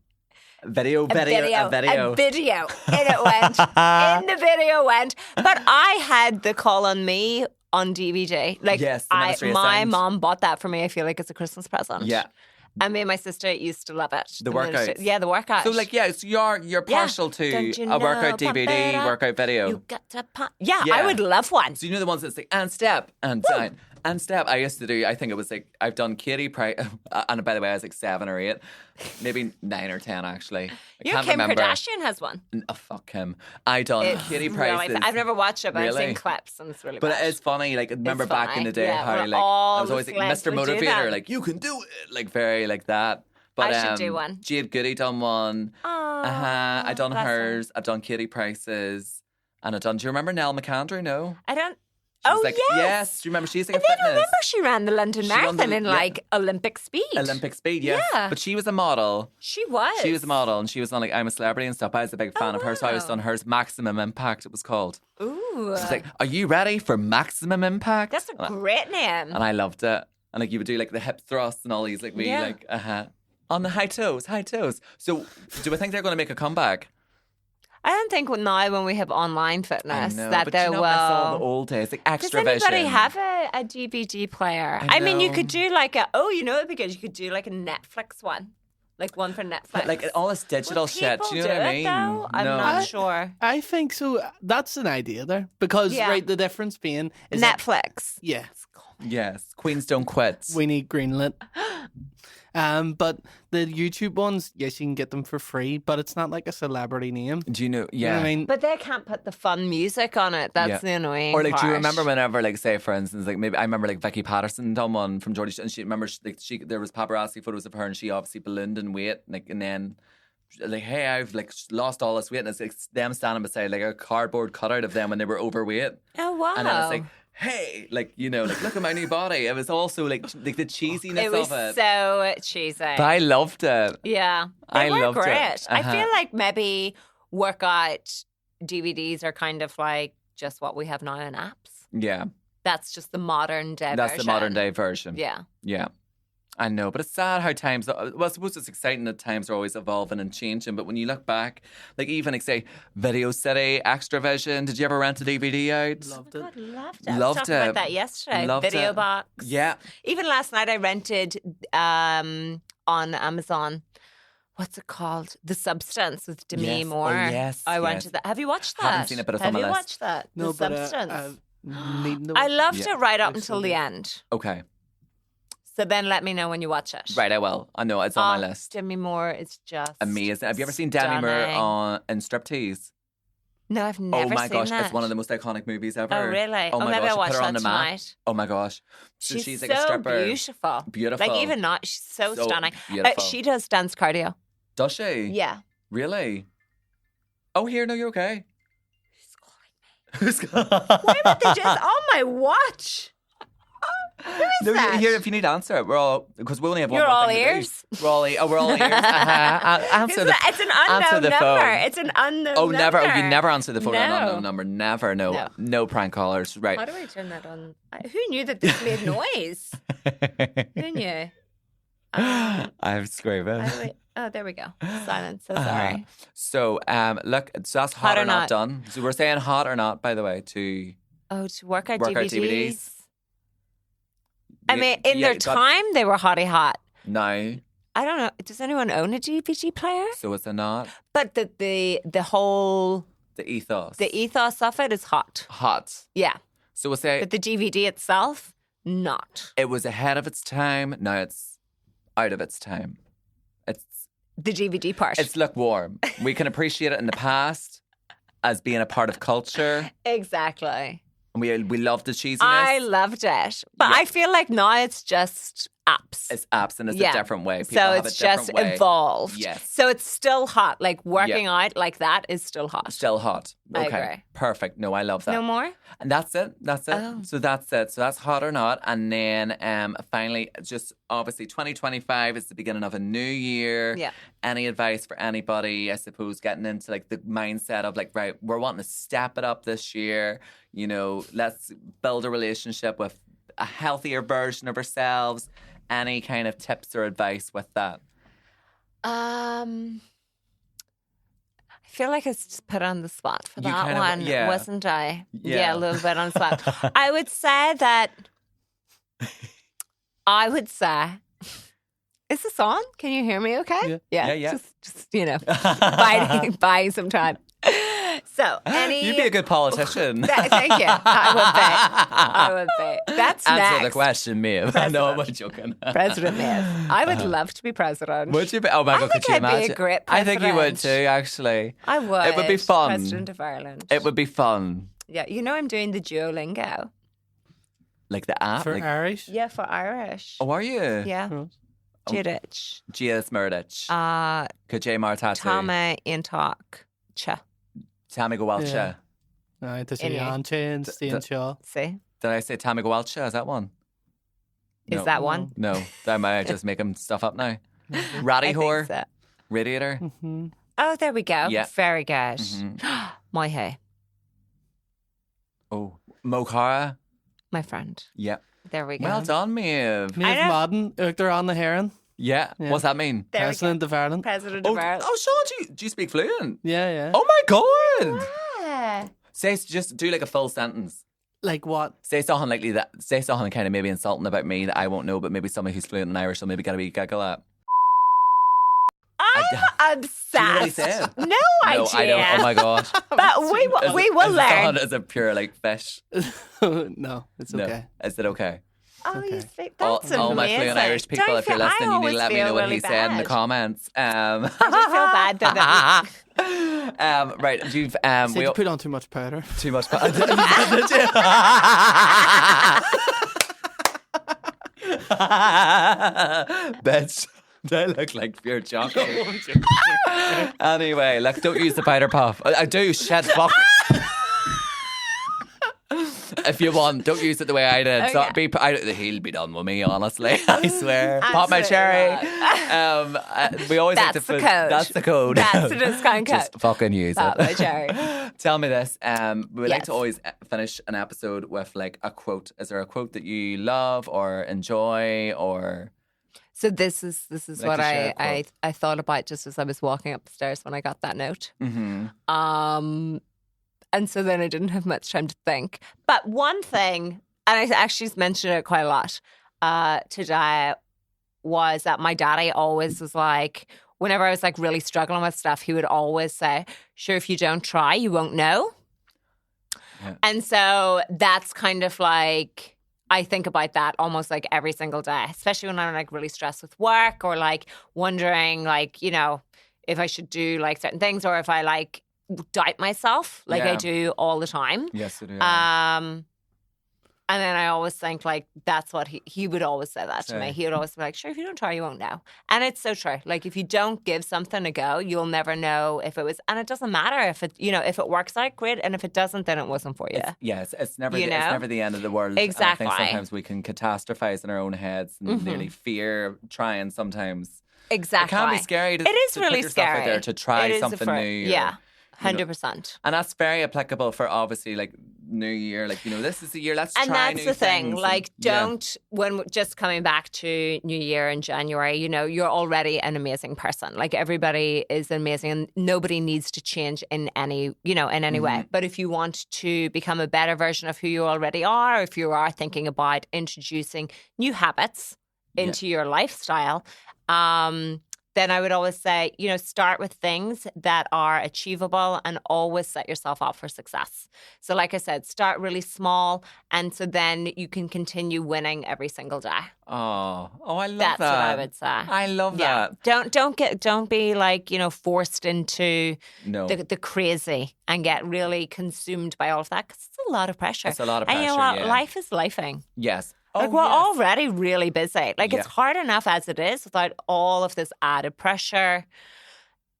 Video. A video. In it went. In the video went. But I had the Call on Me on DVD. Like, Yes, the Ministry of my Sound. mom bought that for me. I feel like it's a Christmas present. Yeah. And me and my sister used to love it. The workouts. Yeah, the workouts. So like, yeah, so you're partial to Don't you a workout know, pump it DVD, up. workout video. You got to pump. Yeah, Yeah. I would love one. So you know the ones that's like and step and down and step. I used to do. I think it was like I've done Katie Price, and by the way, I was like 7 or 8, maybe 9 or 10 actually. I You know, can't Kim remember. Kardashian has one. Oh, fuck him. I done It's Katie really Price. I've never watched it, but I've Really? seen clips and it's really But bad. it is funny. Like remember It's back in funny. the day Yeah, how where like all I was the always like celebs Mr. would do Motivator, that. like you can do it, like very like that. But I should do one. Jade Goody done one. Aw, I done bless her. hers. I've done Katie Price's. And I done. Do you remember Nell McAndrew? No. I don't. She was Oh, like, yes. Do you remember? She's like I a then fitness. remember she ran the London She ran Marathon the- in yeah. like Olympic speed. Olympic speed, yes. Yeah. But she was a model. She was. She was a model, and she was on like I'm a Celebrity and stuff. I was a big fan of her, so I was wow. on hers Maximum Impact. It was called. Ooh. It's like, are you ready for Maximum Impact? That's a great name. And I loved it. And like you would do like the hip thrusts and all these like Yeah. like on the high toes. So do I think they're going to make a comeback? I don't think now when we have online I fitness know, that but they you know, will. I saw the old days, like Does extra anybody vision. have a DVD player? I I mean, you know. could do like a. Oh, you know what'd be good? You could do like a Netflix one, like one for Netflix. But like all this digital Would shit. Do you know people what I do it, mean? though? I'm no. not sure. I think so. That's an idea there because Yeah. right, the difference being is that- Netflix. yeah, Yes, Queens don't quit. we need greenlit. But the YouTube ones, yes, you can get them for free, but it's not like a celebrity name. Do you know? You know Yeah. what I mean? But they can't put the fun music on it. That's the annoying Or like, part. do you remember whenever, like, say for instance, like maybe I remember like Vicky Patterson done one from Geordie, and she remember there was paparazzi photos of her, and she obviously ballooned in weight, like, and then like, hey, I've like lost all this weight, and it's like them standing beside like a cardboard cutout of them when they were overweight, Oh, wow. and then it's like, hey, like, you know, like, look at my new body. It was also like the cheesiness it was of it. so cheesy. But I loved it. Yeah. They I were loved it. great. I Uh-huh. feel like maybe workout DVDs are kind of like just what we have now in apps. Yeah, That's just the modern day that's version. the modern day version. Yeah. Yeah. I know, but it's sad how times, well, I suppose it's exciting that times are always evolving and changing, but when you look back, like even like say Video City, Extravision, did you ever rent a DVD out? Loved Oh it. my God, loved it. I was Loved talking it. about that yesterday. Loved Video it. box. Yeah. Even last night I rented on Amazon. What's it called? The Substance with Demi Yes. Oh, Moore. yes, I went yes. to that. Have you watched that? Haven't seen it, but it's Have on my you list. watched that? No, The but Substance. need to I loved Yeah. it right up Looks until so the good. end. Okay. So then let me know when you watch it. Right, I will. I know, it's on my list. Demi Moore is just Amazing. Have you ever seen Demi Moore stunning. in Striptease? No, I've never Oh my seen gosh, that. it's one of the most iconic movies ever. Oh, really? Oh my maybe gosh, I'll watch put her that on the map. tonight. Oh my gosh. So She's she's so like a stripper. beautiful. Beautiful. Like even not, she's so stunning. Beautiful. She does dance cardio. Does she? Yeah. Really? Oh, here, no, you're okay. Who's calling me? Why would they just on my watch? Who is No, that? here, if you need to answer it, we're all, because we only have one You're more all thing to do. ears? We're all, we're all ears. Answer the, It's an answer unknown the number. phone. It's an unknown Oh, number. never. Oh, you never answer the phone on an No. unknown number. Never. No. No. No prank callers. Right. How do I turn that on? Who knew that this made noise? Who knew? I'm screaming. Oh, there we go. Silence. So sorry. So, look, so that's Hot hot or or not not. done. So we're saying hot or not, by the way, to Oh, to workout workout DVDs. DVDs. I mean, in their time, they were hotty hot. now. I don't know. Does anyone own a DVD player? So it's a not. But the whole The ethos. the ethos of it is hot. hot. Yeah. So we'll say But the DVD itself, not. it was ahead of its time. Now it's out of its time. The DVD part. It's lukewarm. We can appreciate it in the past as being a part of culture. exactly. And we love the cheesiness. I loved it. But Yeah. I feel like now it's just apps. It's apps and it's Yeah. a different way. People So have it's a different just way. evolved. Yes. So it's still hot. Like working out like that is still hot. Still hot. I Okay. agree. Perfect. No, I love that. No more? And that's it. That's it. Oh. So that's it. So that's hot or not. And then finally, just obviously 2025 is the beginning of a new year. Yeah. Any advice for anybody, I suppose, getting into like the mindset of like, right, we're wanting to step it up this year. You know, let's build a relationship with a healthier version of ourselves. Any kind of tips or advice with that? I feel like I was just put on the spot for You that kind of- one, yeah. wasn't I? Yeah. A little bit on the spot. I would say that. Is this on? Can you hear me? Okay. Yeah. Yeah. Just buying some time. So any. You'd be a good politician. Thank you. I would be. That's Answer next. the question, Maeve. I know I'm joking. President Maeve. I would love to be president. Would you be? Oh my I god, think could you I'd be a imagine? great I think you would president. too, actually. I would. It would be fun. President of Ireland. It would be fun. Yeah, you know I'm doing the Duolingo. Like the app. For like, Irish. Yeah, for Irish. oh, are you? Yeah. Oh. Jidich. Gia Smurdich. Kajay Martatu. Tama Intalk. Cha. Tammy Welcha. Yeah. Aye, to see Anyway. Anche and Steen Shaw. See? Did I say Tammy Welcha? Is that one? Is No. that one? No. Am I just making stuff up now? I Ratty think whore. so. Radiator. Mm-hmm. Oh, there we go. Yeah. Very good. Mhm. My hey, Oh. Mokara. my friend. Yeah. There we go. Well done, Maeve. Maeve know. Madden, Uchter on the Heron, Yeah. Yeah. What's that mean? There we go. President of Ireland. President Oh, of Ireland. Sean, do you speak fluent? Yeah, yeah. Oh my god! Yeah. Say just do like a full sentence. Like what? Say something like that. Say something kind of maybe insulting about me that I won't know, but maybe somebody who's fluent in Irish will maybe get a wee giggle at. I'm Do you know what he obsessed. said? No No, idea. I don't. Oh my gosh. But we will Is it learn. sound as a pure like fish? No, it's No. okay. Is it okay? Oh, okay. you speak. That's all my amazing. fluent Irish people, Don't if you're feel- I listening, you need always to let me feel know what really he said in the bad. comments. I just feel bad that Right, you've Said we you put on too much powder. too much. Bitch, they look like pure chocolate. Anyway, look, don't use the powder puff. I do, shit, fuck. If you want, don't use it the way I did. So he'll be done with me, honestly. I swear. Pop my cherry. We always like to That's the code. That's the code. That's the discount code. Just fucking use Pop it. my cherry. Tell me this. We like Yes. to always finish an episode with like a quote. Is there a quote that you love or enjoy or? So this is Like what to share a I thought about just as I was walking up the stairs when I got that note. Mm-hmm. And so then I didn't have much time to think. But one thing, and I actually mentioned it quite a lot today, was that my daddy always was like, whenever I was like really struggling with stuff, he would always say, sure, if you don't try, you won't know. Yeah. And so that's kind of like, I think about that almost like every single day, especially when I'm like really stressed with work or like wondering like, you know, if I should do like certain things or if I like doubt myself like I Yeah. do all the time. Yes, it is. And then I always think like that's what he would always say that to Say. me. He would always be like, sure, if you don't try, you won't know. And it's so true. Like if you don't give something a go, you'll never know if it was, and it doesn't matter if it, you know, if it works out, great. And if it doesn't, then it wasn't for you. It's never You it's know? never the end of the world. And I Exactly. think sometimes we can catastrophize in our own heads and nearly fear trying sometimes. Exactly. It can be scary to, It is to really put yourself scary. out there to try It is something new. Yeah. you know. 100%. And that's very applicable for obviously like New Year. Like, you know, this is the year, let's And try that's new the thing. things. Like, And- yeah. don't, when just coming back to New Year in January, you know, you're already an amazing person. Like, everybody is amazing and nobody needs to change in any, you know, in any way. But if you want to become a better version of who you already are, if you are thinking about introducing new habits into your lifestyle, then I would always say, you know, start with things that are achievable and always set yourself up for success. So like I said, start really small and so then you can continue winning every single day. Oh, I love That's that. what I would say. I love Yeah. that. Don't be like, you know, forced into No. the crazy and get really consumed by all of that because it's a lot of pressure. It's a lot of And you know pressure, what? yeah. Life is lifing. Yes. Like, Oh, we're yes. already really busy. Like, Yeah. it's hard enough as it is without all of this added pressure.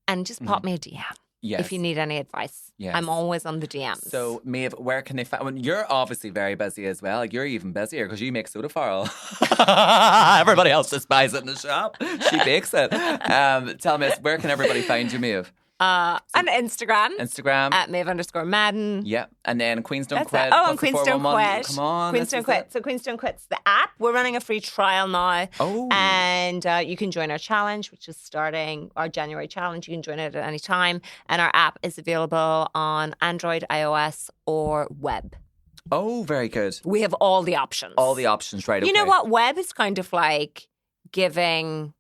And just pop me a DM Yes. if you need any advice. Yes. I'm always on the DMs. So, Maeve, where can they find? Well, you're obviously very busy as well. Like, you're even busier because you make soda farl. Everybody else just buys it in the shop. She bakes it. Tell me, where can everybody find you, Maeve? on Instagram, Instagram. at Maeve_Madden. Yeah, and then Queens Don't That's Quit. it. Oh, and What's the Queens Don't 411? Quit. Come on, Queens this Don't is Quit. it. So Queens Don't Quit's the app. We're running a free trial now. Oh. And you can join our challenge, which is starting our January challenge. You can join it at any time. And our app is available on Android, iOS, or web. Oh, very good. We have all the options. All the options, right? You know okay. what? Web is kind of like giving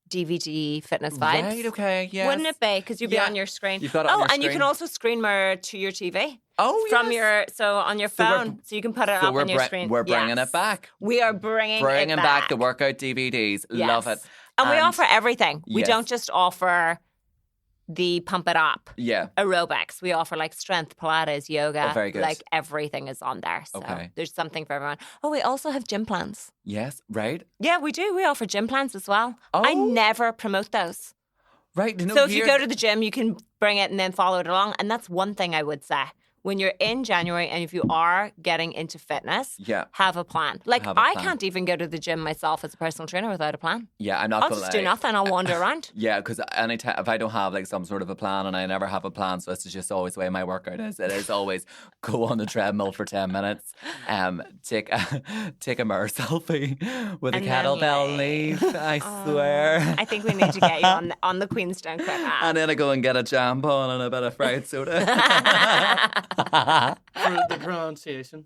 DVD fitness vibes. Right, okay, yes. Wouldn't it be? Because you'd be Yeah. on your screen. You've got it on your and you screen. can also screen mirror to your TV. Oh, From yes. on your So we're- phone. So you can put it So up on your screen. we're bringing Yes. it back. We are bringing Bringing it back the workout DVDs. Yes. Love it. And we offer everything. We Yes. don't just offer the pump it up Yeah. aerobics. We offer like strength, Pilates, yoga. Oh, very good. Like everything is on there. So Okay. there's something for everyone. Oh, we also have gym plans. Yes, right? Yeah, we do. We offer gym plans as well. I Oh. never promote those. Right. No, So if you go to the gym, you can bring it and then follow it along. And that's one thing I would say. When you're in January and if you are getting into fitness, Yeah. have a plan. Like, Have a I plan. can't even go to the gym myself as a personal trainer without a plan. Yeah, I'm not I'll gonna just lie. do nothing. I'll wander around. Yeah, because anytime if I don't have like some sort of a plan, and I never have a plan, so it's just always the way my workout is. It is always go on the treadmill for 10 minutes, take a mirror selfie with And a then kettlebell leave. leaf. I swear. I think we need to get you on the Queenstown Quick app. And then I go and get a jambon and a bit of fried soda. For the pronunciation.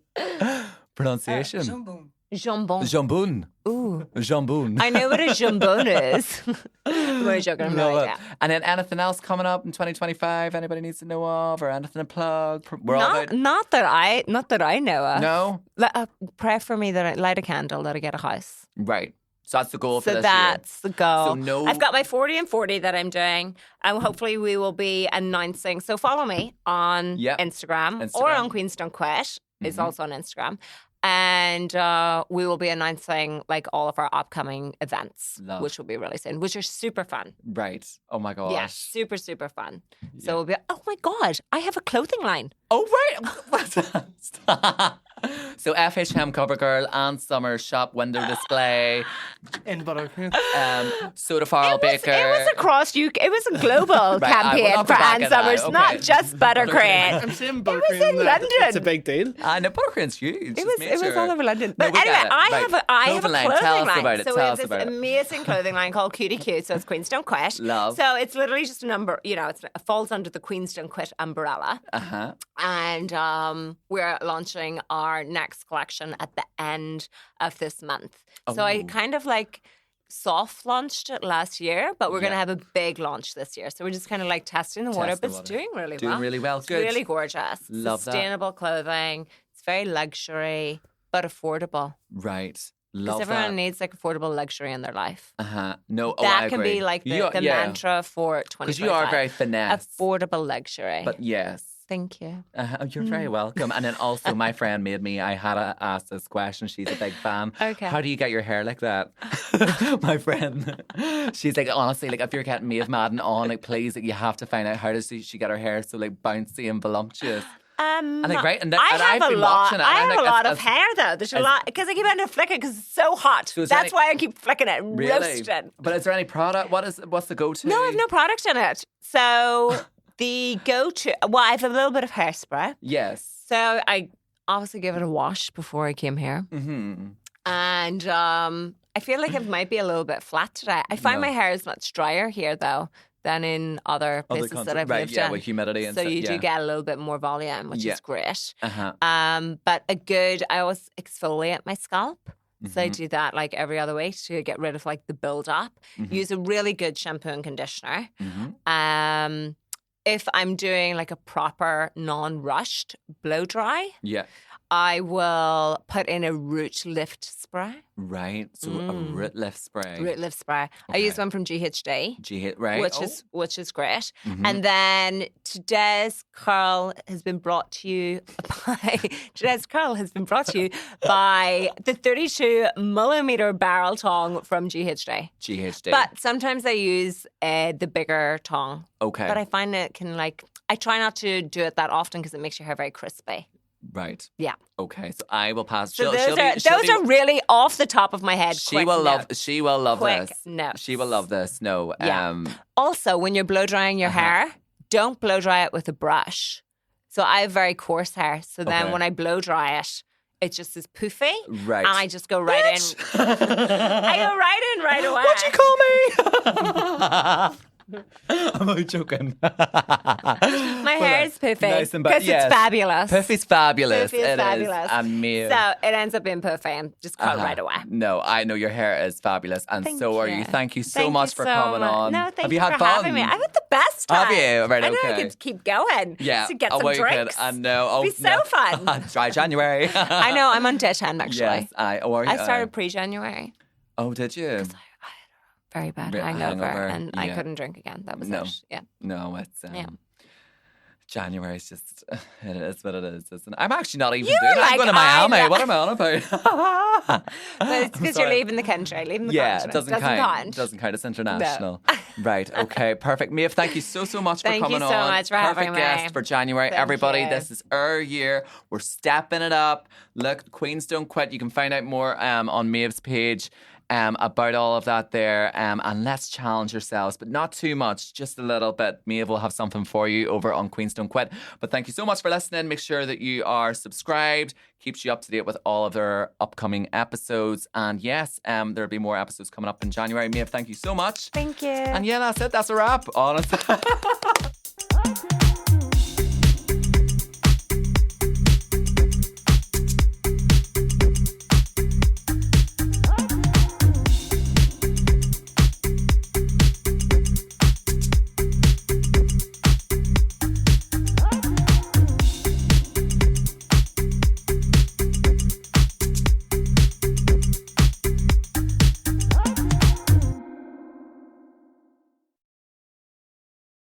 Pronunciation. Jambon. Jambon. Ooh. Jambon. I know what a jambon is. We're joking. I'm no Love idea. it. And then anything else coming up in 2025? Anybody needs to know of, or anything to plug? We're all about. Not that I know of. No, Pray for me that I light a candle, that I get a house. right. So that's the goal for So this that's the goal. So no- I've got my 40 and 40 that I'm doing, and hopefully we will be announcing. So follow me on Instagram or on Queens Don't Quit. It's also on Instagram. And we will be announcing like all of our upcoming events, which will be really soon, which are super fun. Right. Oh my gosh. Yeah, super, super fun. Yeah. So we'll be, oh my God, I have a clothing line. Oh, right. So FHM CoverGirl and Summer Shop window display. In Buttercream. Soda Farrell Baker. It was across UK. It was a global campaign for Ann Summers, not just Buttercream. I'm saying It Buttercream. was in London. It's a big deal. I know Buttercream's huge. It was all over London. No, But we anyway, get it. I Right. have a Clothing line. clothing Tell us line. about it. So we Tell have us this about it. amazing clothing line called Cutie Cute. So it's Queens Don't Quit. Love. So it's literally just a number. You know, it falls under the Queens Don't Quit umbrella. Uh-huh. And we're launching our next collection at the end of this month. So I kind of like soft launched it last year, but we're going to have a big launch this year. So we're just kind of like testing the water, but it's doing really well. Doing really well. It's Good. really gorgeous. Love that. Sustainable clothing. It's very luxury, but affordable. Right. Because Love everyone that. needs like affordable luxury in their life. Uh-huh. No, I That can agree. be like the mantra for 2025. Because you are very finesse. Affordable luxury. But yes. Thank you. You're very welcome. And then also, my friend made me, I had to ask this question. She's a big fan. Okay. How do you get your hair like that? My friend. She's like, honestly, like, if you're getting Maeve Madden on, like, please, like, you have to find out how does she get her hair so, like, bouncy and voluptuous. And like, right, and I I've been watching it. I and have I'm a like, lot of hair though. There's a lot because I keep having to flick it because it's so hot. So is That's there why I keep flicking it and Really? roasting. But is there any product? What's the go-to? No, I have no product in it. So the go-to, well, I have a little bit of hairspray. Yes. So I obviously give it a wash before I came here, and I feel like it might be a little bit flat today. I find my hair is much drier here though than in other places that I've lived in. with humidity and so stuff. you do get a little bit more volume, which is great. Uh-huh. But I always exfoliate my scalp. So I do that like every other week to get rid of like the build-up. Use a really good shampoo and conditioner. If I'm doing like a proper non-rushed blow dry, I will put in a root lift spray. Right. So a root lift spray. Root lift spray. I use one from GHD. Right. Which is great. And then today's curl has been brought to you by the 32mm barrel tong from GHD. But sometimes I use the bigger tong. Okay. But I find it can I try not to do it that often because it makes your hair very crispy. Right. Yeah. Okay. So I will pass. So those are really off the top of my head. She will love this. She will love this. No. Yeah. Also, when you're blow drying your hair, don't blow dry it with a brush. So I have very coarse hair. So then when I blow dry it, it just is poofy. Right. And I just go right in. I go right in right away. What'd you call me? I'm only joking. My hair is poofy nice because it's fabulous. Poofy's fabulous. Poofy is fabulous. And me. So it ends up being poofy and just cut right away. No, I know your hair is fabulous, and so are you. Thank you so much for so coming on. No, thank Have you had for fun? having me. I've had the best time. Have you? Right, I know okay. I could keep going. Yeah. To get some drinks. I know. It'd be so fun. Dry January. I know. I'm on day 10 actually. Yes, I started pre-January. Oh, did you? Very bad hangover, and I couldn't drink again. That was it. Yeah. No, it's January is just it is what it is, isn't it? I'm actually not even doing it. I'm going to Miami. What am I on about? But it's because you're leaving the country, leaving the country. It doesn't count. It doesn't count. It's international. No. Right. Okay. Perfect. Maeve, thank you so much for coming on. Thank you so much for having me. Perfect guest for January. Thank Everybody, you. this is our year. We're stepping it up. Look, Queens Don't Quit. You can find out more on Maeve's page. About all of that there, and let's challenge yourselves, but not too much, just a little bit. Maeve will have something for you over on Queens Don't Quit. But thank you so much for listening. Make sure that you are subscribed, keeps you up to date with all of their upcoming episodes. And yes, there'll be more episodes coming up in January. Maeve, thank you so much. Thank you. And yeah, that's it. That's a wrap. Honestly.